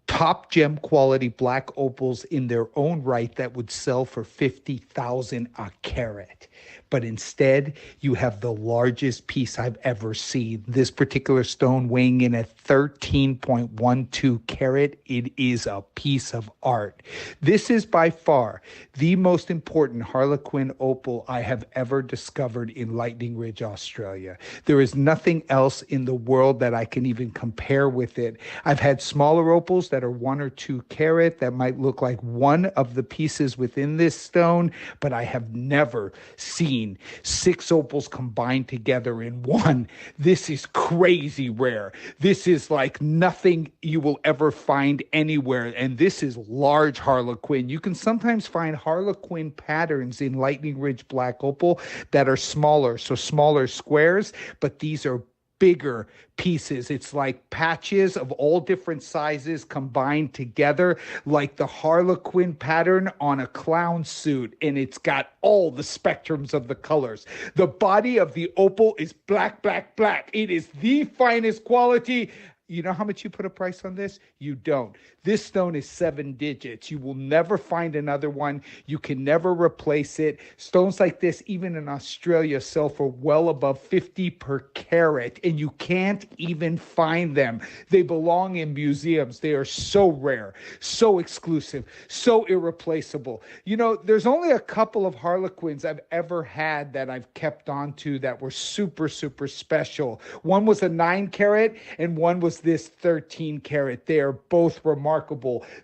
top gem quality black opals in their own right that would sell for $50,000 a carat. But instead, you have the largest piece I've ever seen. This particular stone weighing in at 13.12 carat. It is a piece of art. This is by far the most important Harlequin opal I have ever discovered in Lightning Ridge, Australia. There is nothing else in the world that I can even compare with it. I've had smaller opals that are 1 or 2 carat that might look like one of the pieces within this stone, but I have never seen 6 opals combined together in one. This is crazy rare. This is like nothing you will ever find anywhere. And this is large Harlequin. You can sometimes find Harlequin patterns in Lightning Ridge black opal that are smaller, so smaller squares, but these are bigger pieces. It's like patches of all different sizes combined together, like the Harlequin pattern on a clown suit, and it's got all the spectrums of the colors. The body of the opal is black, black, black. It is the finest quality. You know how much you put a price on this? You don't. This stone is 7 digits. You will never find another one. You can never replace it. Stones like this, even in Australia, sell for well above 50 per carat, and you can't even find them. They belong in museums. They are so rare, so exclusive, so irreplaceable. You know, there's only a couple of Harlequins I've ever had that I've kept on to that were super, super special. One was a 9 carat, and one was this 13 carat. They are both remarkable.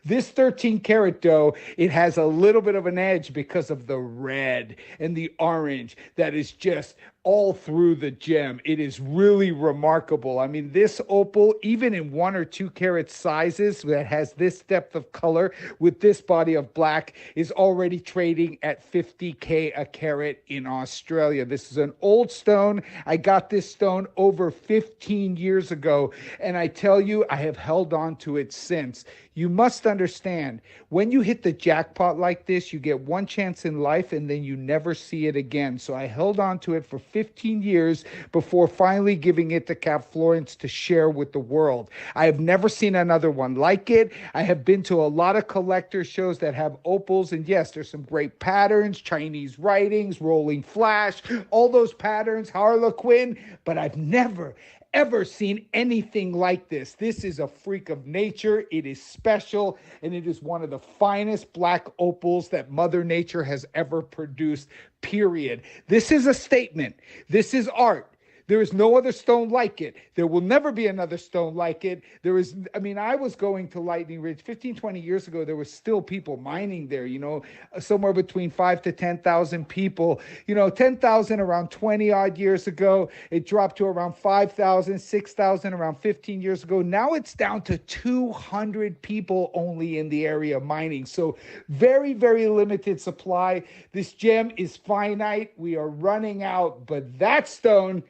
This 13 carat, though, it has a little bit of an edge because of the red and the orange that is just all through the gem. It is really remarkable. I mean, this opal, even in 1 or 2 carat sizes that has this depth of color with this body of black, is already trading at 50K a carat in Australia. This is an old stone. I got this stone over 15 years ago, and I tell you, I have held on to it since. You must understand, when you hit the jackpot like this, you get one chance in life and then you never see it again. So I held on to it for 15 years before finally giving it to Cap Florence to share with the world. I have never seen another one like it. I have been to a lot of collector shows that have opals, and yes, there's some great patterns, Chinese writings, rolling flash, all those patterns, Harlequin, but I've never ever seen anything like this. This is a freak of nature. It is special, and it is one of the finest black opals that Mother Nature has ever produced, period. This is a statement. This is art. There is no other stone like it. There will never be another stone like it. I was going to Lightning Ridge 15, 20 years ago. There were still people mining there, somewhere between 5 to 10,000 people. 10,000 around 20 odd years ago. It dropped to around 5,000, 6,000 around 15 years ago. Now it's down to 200 people only in the area mining. So very, very limited supply. This gem is finite. We are running out, but that stone,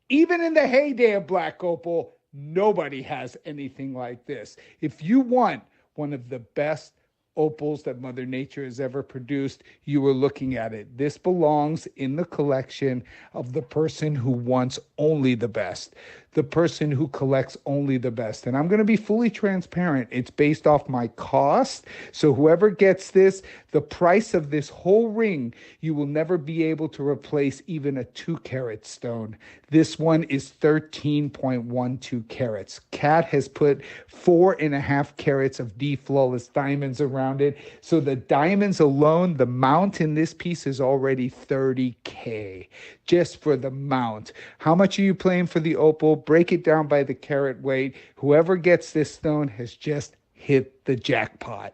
even in the heyday of black opal, nobody has anything like this. If you want one of the best opals that Mother Nature has ever produced, you are looking at it. This belongs in the collection of the person who wants only the best, the person who collects only the best. And I'm going to be fully transparent. It's based off my cost. So whoever gets this, the price of this whole ring, you will never be able to replace even a 2-carat stone. This one is 13.12 carats. Kat has put 4.5 carats of D flawless diamonds around it. So the diamonds alone, the mount in this piece is already $30K just for the mount. How much are you paying for the opal? Break it down by the carat weight. Whoever gets this stone has just hit the jackpot.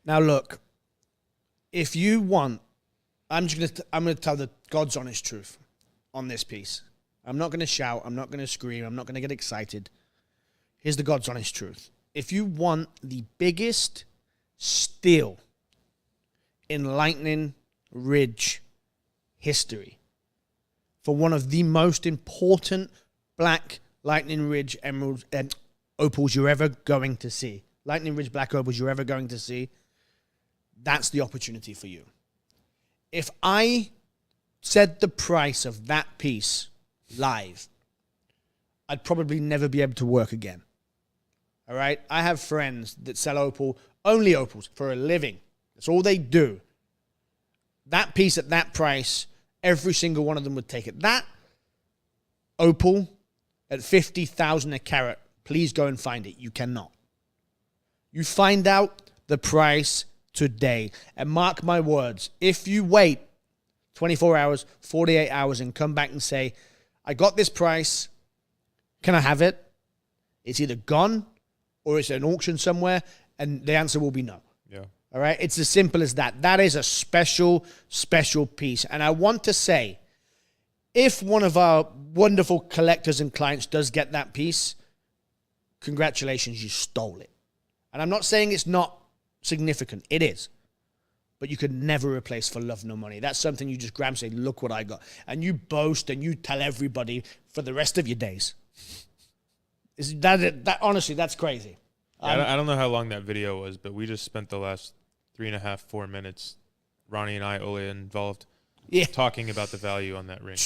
Now look, if you want, I'm gonna tell the God's honest truth on this piece. I'm not gonna shout. I'm not gonna scream. I'm not gonna get excited. Here's the God's honest truth. If you want the biggest steal in Lightning Ridge history for one of the most important black Lightning Ridge emeralds and opals you're ever going to see, Lightning Ridge black opals you're ever going to see, that's the opportunity for you. If I said the price of that piece live, I'd probably never be able to work again. All right? I have friends that sell only opals for a living. That's all they do. That piece at that price, every single one of them would take it. That opal at 50,000 a carat, please go and find it. You cannot. You find out the price today. And mark my words, if you wait 24 hours, 48 hours and come back and say, I got this price, can I have it? It's either gone or it's at an auction somewhere, and the answer will be no. Yeah. All right? It's as simple as that. That is a special, special piece. And I want to say, if one of our wonderful collectors and clients does get that piece, congratulations, you stole it. And I'm not saying it's not significant. It is. But you could never replace for love nor money. That's something you just grab and say, look what I got. And you boast and you tell everybody for the rest of your days. Honestly, that's crazy. Yeah, I don't know how long that video was, but we just spent the last 3.5, 4 minutes, Ronnie and I, Ole involved, talking about the value on that ring.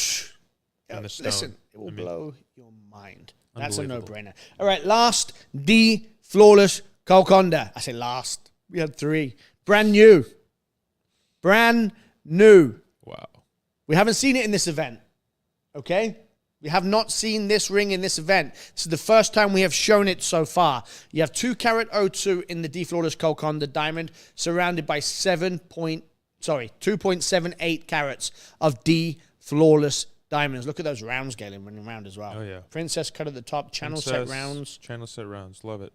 And the stone. Listen, it will blow your mind. That's a no-brainer. All right, last D flawless Konda. I say last. We had 3. Brand new. Brand new. Wow. We haven't seen it in this event. Okay? We have not seen this ring in this event. This is the first time we have shown it so far. You have 2-carat O2 in the D flawless Konda diamond, surrounded by 2.78 carats of D flawless diamonds. Look at those rounds scaling running around as well. Oh yeah. Princess cut at the top, channel set rounds. Channel set rounds, love it.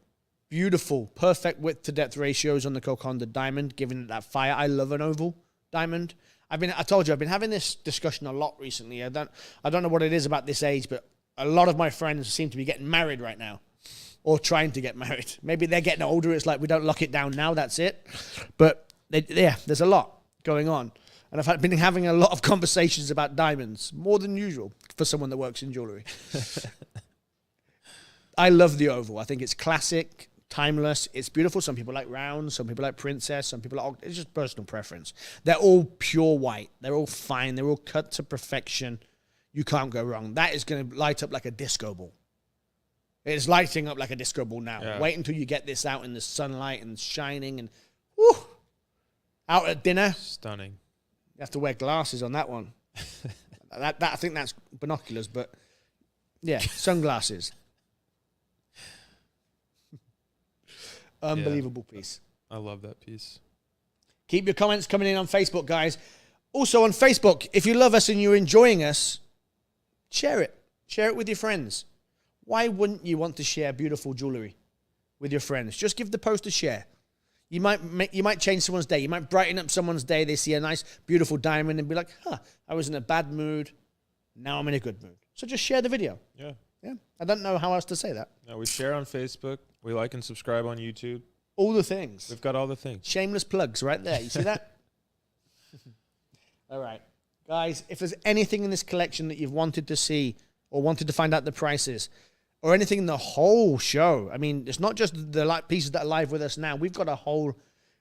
Beautiful, perfect width to depth ratios on the Konda diamond, giving it that fire. I love an oval diamond. I told you, I've been having this discussion a lot recently. I don't know what it is about this age, but a lot of my friends seem to be getting married right now or trying to get married. Maybe they're getting older. It's like, we don't lock it down now. That's it. But there's a lot going on. And I've been having a lot of conversations about diamonds, more than usual for someone that works in jewelry. I love the oval. I think it's classic, timeless. It's beautiful. Some people like round. Some people like princess. Some people like... It's just personal preference. They're all pure white. They're all fine. They're all cut to perfection. You can't go wrong. That is going to light up like a disco ball. It's lighting up like a disco ball now. Yeah. Wait until you get this out in the sunlight and shining and... Woo! Out at dinner. Stunning. You have to wear glasses on that one. I think that's binoculars, but... Yeah, sunglasses. Unbelievable piece. I love that piece. Keep your comments coming in on Facebook, guys. Also on Facebook, if you love us and you're enjoying us, share it. Share it with your friends. Why wouldn't you want to share beautiful jewelry with your friends? Just give the post a share. You might change someone's day. You might brighten up someone's day. They see a nice, beautiful diamond and be like, I was in a bad mood. Now I'm in a good mood. So just share the video. Yeah. Yeah. I don't know how else to say that. No, we share on Facebook. We like and subscribe on YouTube. All the things. We've got all the things. Shameless plugs right there. You see that? All right. Guys, if there's anything in this collection that you've wanted to see or wanted to find out the prices or anything in the whole show, I mean, it's not just the pieces that are live with us now. We've got a whole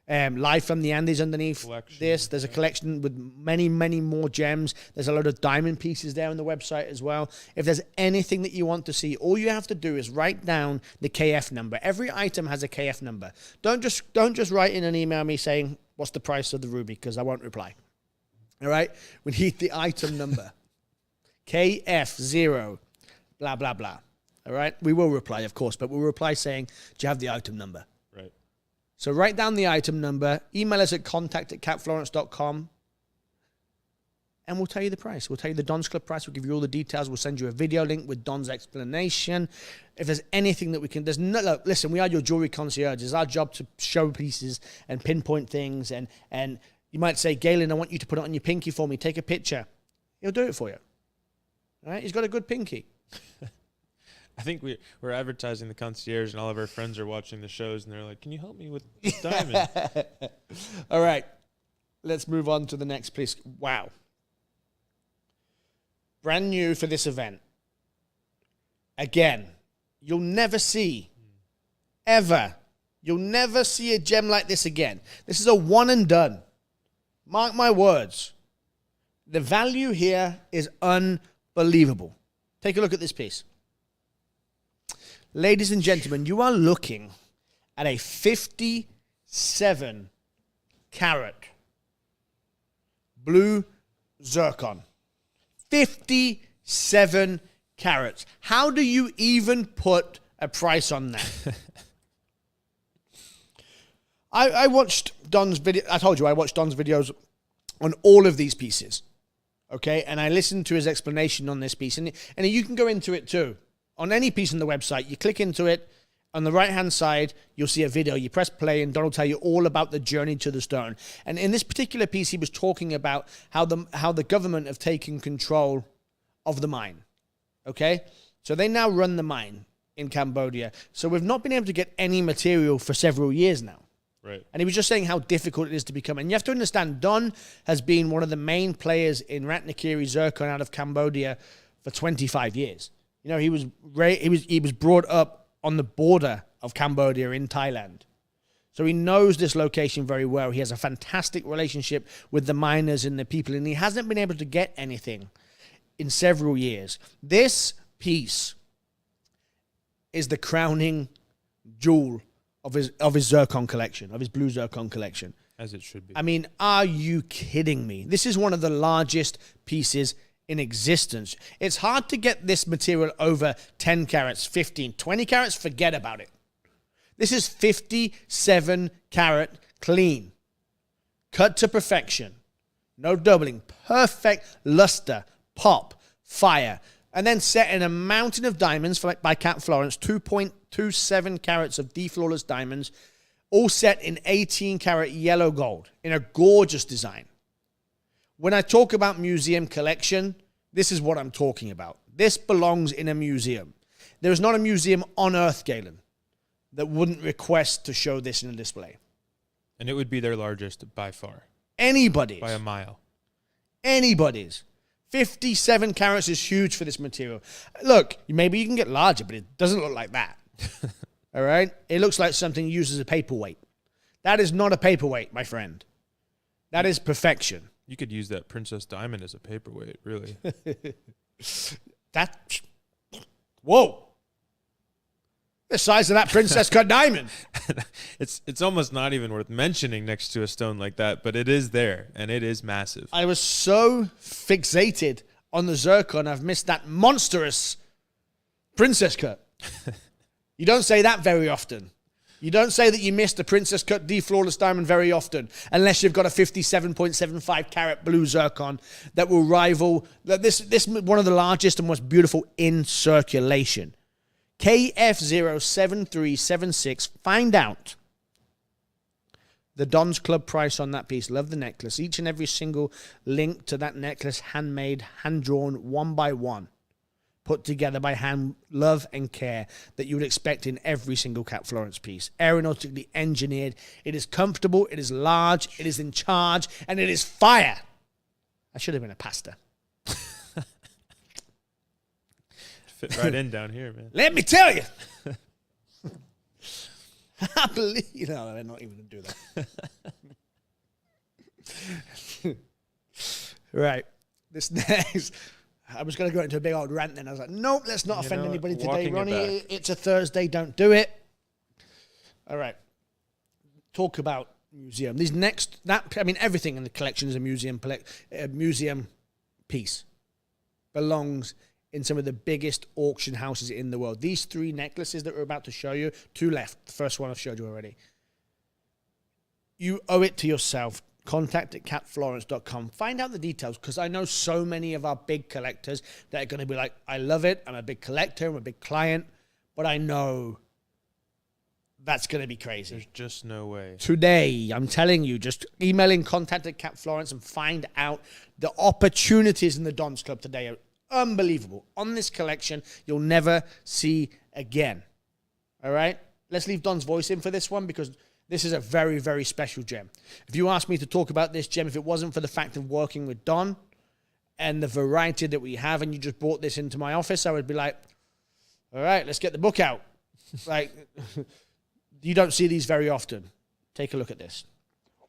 Live from the Andes underneath Collection, this. There's a collection with many, many more gems. There's a load of diamond pieces there on the website as well. If there's anything that you want to see, all you have to do is write down the KF number. Every item has a KF number. Don't just write in an email me saying, what's the price of the ruby? Because I won't reply. All right? We need the item number. KF0, blah, blah, blah. All right? We will reply, of course, but we'll reply saying, do you have the item number? Right. So write down the item number, email us at contact@catflorence.com, and we'll tell you the price. We'll tell you the Don's Club price. We'll give you all the details. We'll send you a video link with Don's explanation. If there's anything that we can... Look, listen, we are your jewelry concierge. It's our job to show pieces and pinpoint things. And you might say, Galen, I want you to put it on your pinky for me. Take a picture. He'll do it for you. All right? He's got a good pinky. I think we're advertising the concierge, and all of our friends are watching the shows, and they're like, "Can you help me with this diamond?" All right, let's move on to the next piece. Wow, brand new for this event. Again, you'll never see, ever. You'll never see a gem like this again. This is a one and done. Mark my words. The value here is unbelievable. Take a look at this piece. Ladies and gentlemen, you are looking at a 57 carat blue zircon. 57 carats. How do you even put a price on that? I watched Don's video. I told you I watched Don's videos on all of these pieces. Okay? And I listened to his explanation on this piece. And you can go into it too. On any piece on the website, you click into it. On the right-hand side, you'll see a video. You press play, and Don will tell you all about the journey to the stone. And in this particular piece, he was talking about how the government have taken control of the mine. Okay? So they now run the mine in Cambodia. So we've not been able to get any material for several years now. Right. And he was just saying how difficult it is to become. And you have to understand, Don has been one of the main players in Ratnakiri zircon out of Cambodia for 25 years. You know, he was brought up on the border of Cambodia in Thailand. So he knows this location very well. He has a fantastic relationship with the miners and the people, and he hasn't been able to get anything in several years. This piece is the crowning jewel of his zircon collection, of his blue zircon collection. As it should be. I mean, are you kidding me? This is one of the largest pieces in existence. It's hard to get this material over 10 carats, 15, 20 carats, forget about it. This is 57 carat clean, cut to perfection, no doubling, perfect luster, pop, fire, and then set in a mountain of diamonds by Cat Florence, 2.27 carats of flawless diamonds, all set in 18 carat yellow gold in a gorgeous design. When I talk about museum collection, this is what I'm talking about. This belongs in a museum. There is not a museum on Earth, Galen, that wouldn't request to show this in a display. And it would be their largest by far. Anybody's. By a mile. Anybody's. 57 carats is huge for this material. Look, maybe you can get larger, but it doesn't look like that. All right? It looks like something used as a paperweight. That is not a paperweight, my friend. That is perfection. You could use that Princess Diamond as a paperweight, really. Whoa. The size of that Princess Cut Diamond. It's almost not even worth mentioning next to a stone like that, but it is there, and it is massive. I was so fixated on the zircon, I've missed that monstrous Princess Cut. You don't say that very often. You don't say that you missed a Princess Cut flawless diamond very often, unless you've got a 57.75 carat blue zircon that will rival this one of the largest and most beautiful in circulation. KF07376. Find out the Don's Club price on that piece. Love the necklace. Each and every single link to that necklace, handmade, hand-drawn, one by one. Put together by hand, love and care that you would expect in every single Cat Florence piece. Aeronautically engineered. It is comfortable, it is large, it is in charge, and it is fire. I should have been a pastor. Fit right in down here, man. Let me tell you. Happily. No, they're not even going to do that. Right. This next. I was going to go into a big old rant then. I was like, nope, let's not offend anybody today, Ronnie. It's a Thursday. Don't do it. All right. Talk about museum. These next, everything in the collection is a museum piece. Belongs in some of the biggest auction houses in the world. These 3 necklaces that we're about to show you, 2 left. The first one I've showed you already. You owe it to yourself. Contact at catflorence.com. Find out the details, because I know so many of our big collectors that are going to be like, I love it. I'm a big collector. I'm a big client. But I know that's going to be crazy. There's just no way. Today, I'm telling you, just email in contact at catflorence and find out the opportunities in the Don's Club today are unbelievable. On this collection, you'll never see again. All right? Let's leave Don's voice in for this one, because this is a very, very special gem. If you asked me to talk about this gem, if it wasn't for the fact of working with Don and the variety that we have, and you just brought this into my office, I would be like, all right, let's get the book out. Like, you don't see these very often. Take a look at this.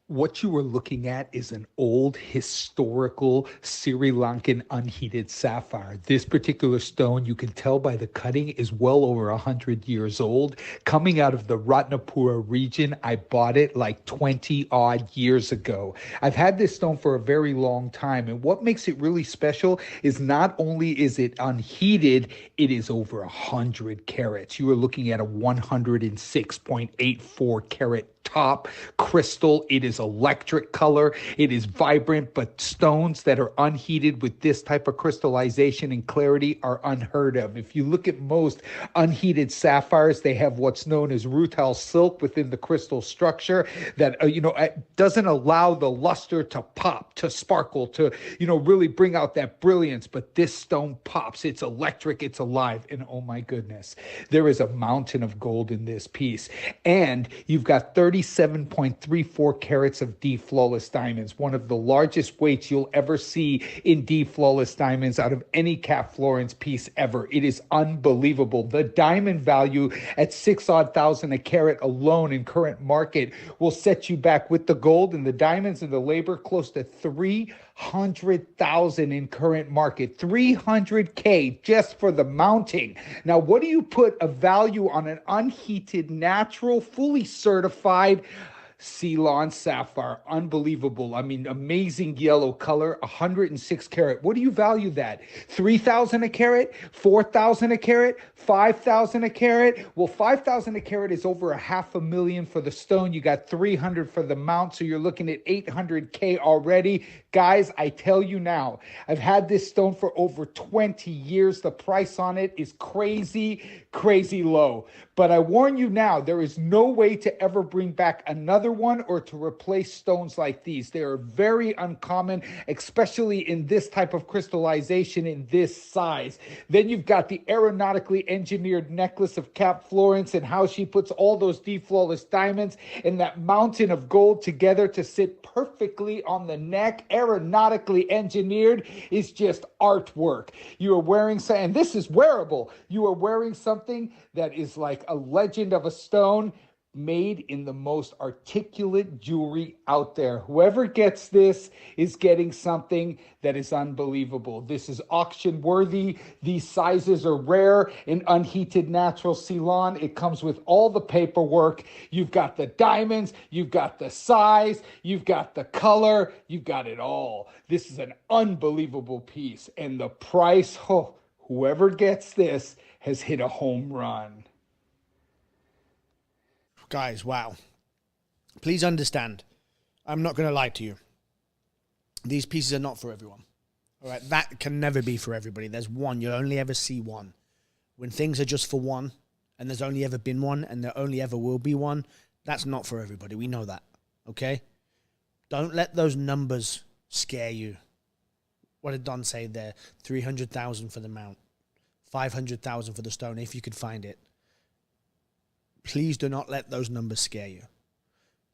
What you are looking at is an old historical Sri Lankan unheated sapphire. This particular stone, you can tell by the cutting, is well over 100 years old. Coming out of the Ratnapura region, I bought it like 20 odd years ago. I've had this stone for a very long time, and what makes it really special is not only is it unheated, it is over 100 carats. You are looking at a 106.84 carat top crystal. It is electric color. It is vibrant, but stones that are unheated with this type of crystallization and clarity are unheard of. If you look at most unheated sapphires, they have what's known as rutile silk within the crystal structure that, doesn't allow the luster to pop, to sparkle, to, really bring out that brilliance. But this stone pops. It's electric. It's alive. And oh my goodness, there is a mountain of gold in this piece. And you've got 37.34 carats of D flawless diamonds, one of the largest weights you'll ever see in D flawless diamonds out of any Cat Florence piece ever. It is unbelievable. The diamond value at 6,000 a carat alone in current market will set you back with the gold and the diamonds and the labor close to 300,000 in current market. 300K just for the mounting. Now, what do you put a value on an unheated, natural, fully certified Ceylon sapphire? Unbelievable. Amazing yellow color, 106 carat. What do you value that? 3,000 a carat? 4,000 a carat? 5,000 a carat? Well, 5,000 a carat is over $500,000 for the stone. You got 300 for the mount, so you're looking at 800K already. Guys, I tell you now, I've had this stone for over 20 years. The price on it is crazy, crazy low. But I warn you now, there is no way to ever bring back another one or to replace stones like these. They are very uncommon, especially in this type of crystallization in this size. Then you've got the aeronautically engineered necklace of Cat Florence and how she puts all those D flawless diamonds and that mountain of gold together to sit perfectly on the neck. Aeronautically engineered is just artwork. You are wearing something, and this is wearable. You are wearing something that is like a legend of a stone made in the most articulate jewelry out there. Whoever gets this is getting something that is unbelievable. This is auction worthy. These sizes are rare in unheated natural Ceylon. It comes with all the paperwork. You've got the diamonds, you've got the size, you've got the color, you've got it all. This is an unbelievable piece. And the price, whoever gets this has hit a home run. Guys, wow. Please understand, I'm not going to lie to you. These pieces are not for everyone. All right, that can never be for everybody. There's one. You'll only ever see one. When things are just for one, and there's only ever been one, and there only ever will be one, that's not for everybody. We know that, okay? Don't let those numbers scare you. What did Don say there? 300,000 for the mount, 500,000 for the stone, if you could find it. Please do not let those numbers scare you.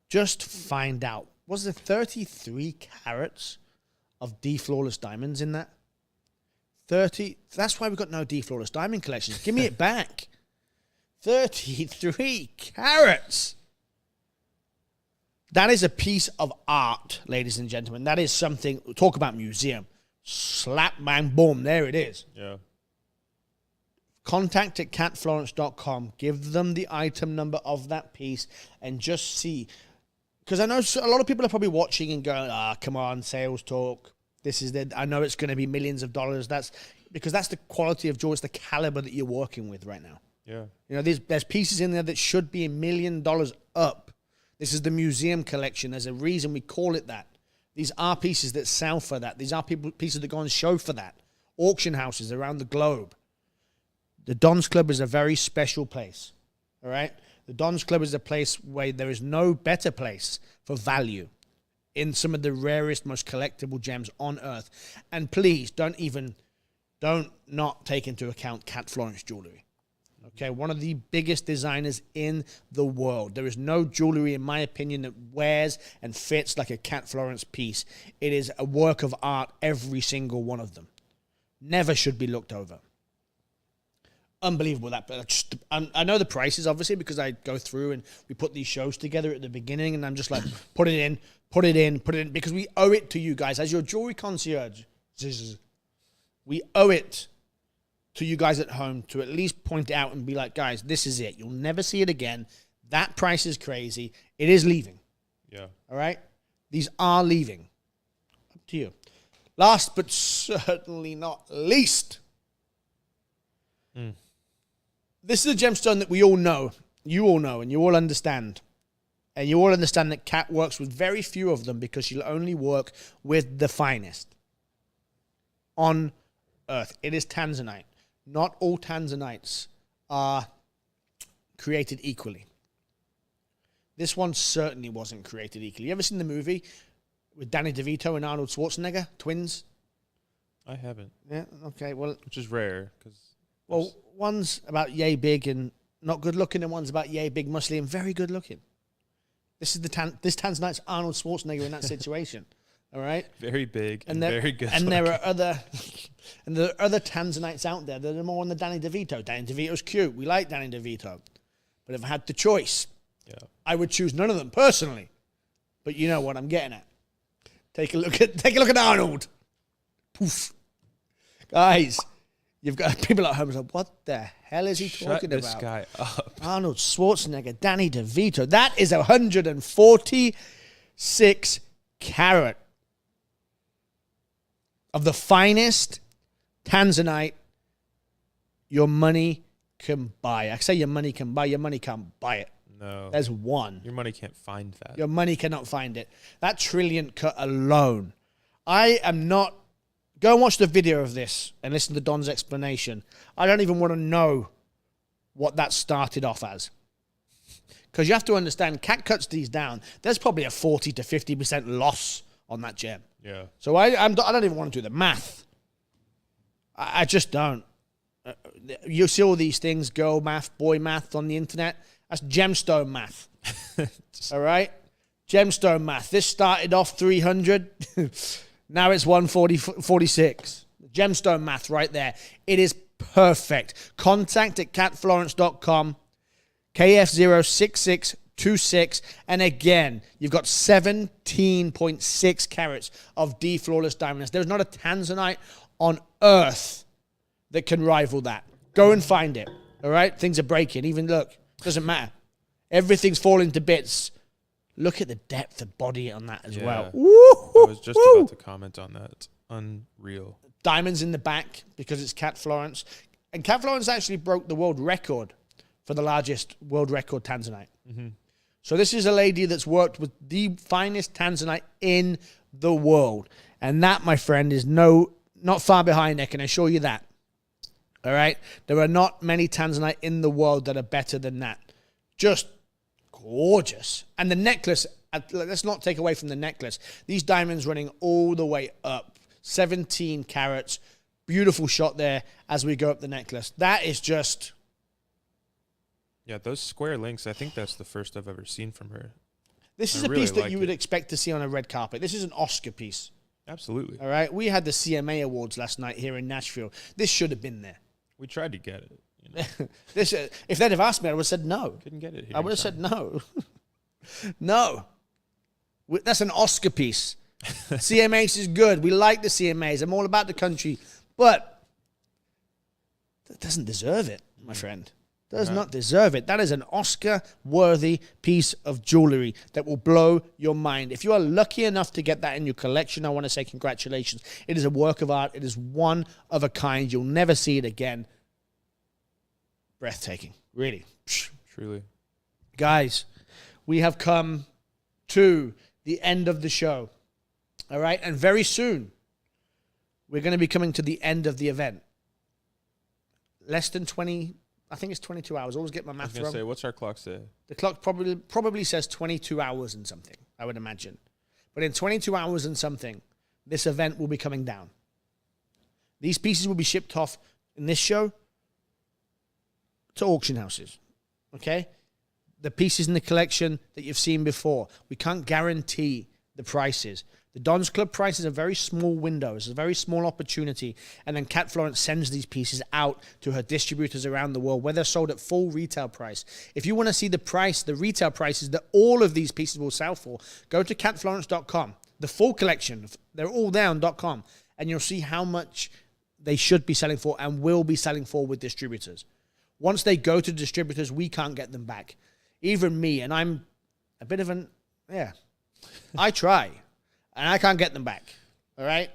Just find out. Was there 33 carats of D flawless diamonds in that? 30. That's why we've got no D flawless diamond collections. Give me it back. 33 carats. That is a piece of art, ladies and gentlemen. That is something, talk about museum. Slap, bang, boom, there it is. Yeah. Contact at catflorence.com. Give them the item number of that piece and just see. Because I know a lot of people are probably watching and going, come on, sales talk. This is I know it's going to be millions of dollars. That's because that's the quality of jewelry. It's the caliber that you're working with right now. Yeah. You know, there's pieces in there that should be $1 million up. This is the museum collection. There's a reason we call it that. These are pieces that sell for that. These are pieces that go on show for that. Auction houses around the globe. The Don's Club is a very special place. All right? The Don's Club is a place where there is no better place for value in some of the rarest, most collectible gems on earth. And please, don't not take into account Cat Florence jewelry. Okay, one of the biggest designers in the world. There is no jewelry, in my opinion, that wears and fits like a Cat Florence piece. It is a work of art, every single one of them. Never should be looked over. Unbelievable that. But I know the prices, obviously, because I go through and we put these shows together at the beginning, and I'm just like, put it in, because we owe it to you guys. As your jewelry concierge, we owe it to you guys at home to at least point it out and be like, guys, this is it. You'll never see it again. That price is crazy. It is leaving. Yeah. All right? These are leaving. Up to you. Last but certainly not least. This is a gemstone that we all know. You all know and you all understand. And you all understand that Kat works with very few of them because she'll only work with the finest on earth. It is Tanzanite. Not all Tanzanites are created equally. This one certainly wasn't created equally. You ever seen the movie with Danny DeVito and Arnold Schwarzenegger, twins? I haven't. Yeah, okay. Well, which is rare because one's about yay big and not good looking, and one's about yay big, muscly, and very good looking. This is this Tanzanite's Arnold Schwarzenegger in that situation. All right, very big and very good. And there are other Tanzanites out there that are more on the Danny DeVito. Danny DeVito's cute. We like Danny DeVito, but if I had the choice, I would choose none of them personally. But you know what I'm getting at. Take a look at Arnold. Poof, guys. You've got people at home who are like, what the hell is he talking about? Shut this guy up. Arnold Schwarzenegger, Danny DeVito. That is 146 carat of the finest Tanzanite your money can buy. I say your money can buy, your money can't buy it. No. There's one. Your money can't find that. Your money cannot find it. That trillion cut alone. I am not... Go and watch the video of this and listen to Don's explanation. I don't even want to know what that started off as. Because you have to understand, Cat cuts these down. There's probably a 40 to 50% loss on that gem. Yeah. So I don't even want to do the math. I just don't. You see all these things, girl math, boy math on the internet. That's gemstone math. All right? Gemstone math. This started off 300. Now it's 146. Gemstone math right there. It is perfect. Contact at catflorence.com. KF06626. And again, you've got 17.6 carats of D flawless diamonds. There's not a Tanzanite on earth that can rival that. Go and find it. All right? Things are breaking. Even look. Doesn't matter. Everything's falling to bits. Look at the depth of body on that as well. I was just about to comment on that. It's unreal. Diamonds in the back because it's Cat Florence. And Cat Florence actually broke the world record for the largest world record Tanzanite. Mm-hmm. So this is a lady that's worked with the finest Tanzanite in the world. And that, my friend, is not far behind. I can assure you that. All right? There are not many Tanzanite in the world that are better than that. Just gorgeous. And the necklace, let's not take away from the necklace. These diamonds running all the way up. 17 carats. Beautiful shot there as we go up the necklace. That is just... Yeah, those square links, I think that's the first I've ever seen from her. This is a piece that you would expect to see on a red carpet. This is an Oscar piece. Absolutely. All right? We had the CMA Awards last night here in Nashville. This should have been there. We tried to get it. You know? If they'd have asked me, I would have said no. Couldn't get it here. I would have said no. No. That's an Oscar piece. CMAs is good. We like the CMAs. I'm all about the country. But that doesn't deserve it, my friend. Does not deserve it. That is an Oscar-worthy piece of jewelry that will blow your mind. If you are lucky enough to get that in your collection, I want to say congratulations. It is a work of art. It is one of a kind. You'll never see it again. Breathtaking. Really. Truly. Guys, we have come to the end of the show. All right? And very soon, we're going to be coming to the end of the event. Less than 20... I think it's 22 hours. I always get my math wrong. I was going to say, what's our clock say? The clock probably says 22 hours and something, I would imagine. But in 22 hours and something, this event will be coming down. These pieces will be shipped off in this show to auction houses, okay? The pieces in the collection that you've seen before, we can't guarantee the prices. The Don's Club price is a very small window. It's a very small opportunity. And then Kat Florence sends these pieces out to her distributors around the world where they're sold at full retail price. If you want to see the price, the retail prices that all of these pieces will sell for, go to katflorence.com. The full collection, they're all there on .com. And you'll see how much they should be selling for and will be selling for with distributors. Once they go to distributors, we can't get them back. Even me, and I'm a bit of an, I try. And I can't get them back, all right?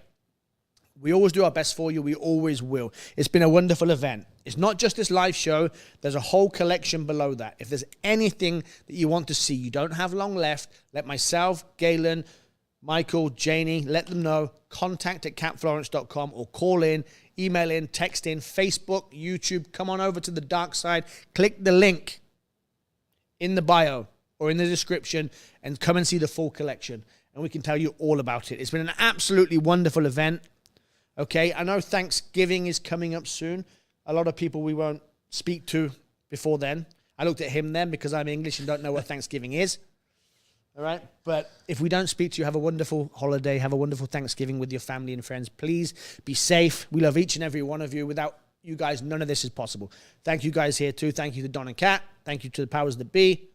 We always do our best for you. We always will. It's been a wonderful event. It's not just this live show. There's a whole collection below that. If there's anything that you want to see, you don't have long left, let myself, Galen, Michael, Janie, let them know. Contact at katflorence.com or call in, email in, text in, Facebook, YouTube. Come on over to the dark side. Click the link in the bio or in the description and come and see the full collection. And we can tell you all about it. It's been an absolutely wonderful event. Okay, I know Thanksgiving is coming up soon. A lot of people we won't speak to before then. I looked at him then because I'm English and don't know what Thanksgiving is. All right, but if we don't speak to you, have a wonderful holiday. Have a wonderful Thanksgiving with your family and friends. Please be safe. We love each and every one of you. Without you guys, none of this is possible. Thank you guys here too. Thank you to Don and Kat. Thank you to the powers that be.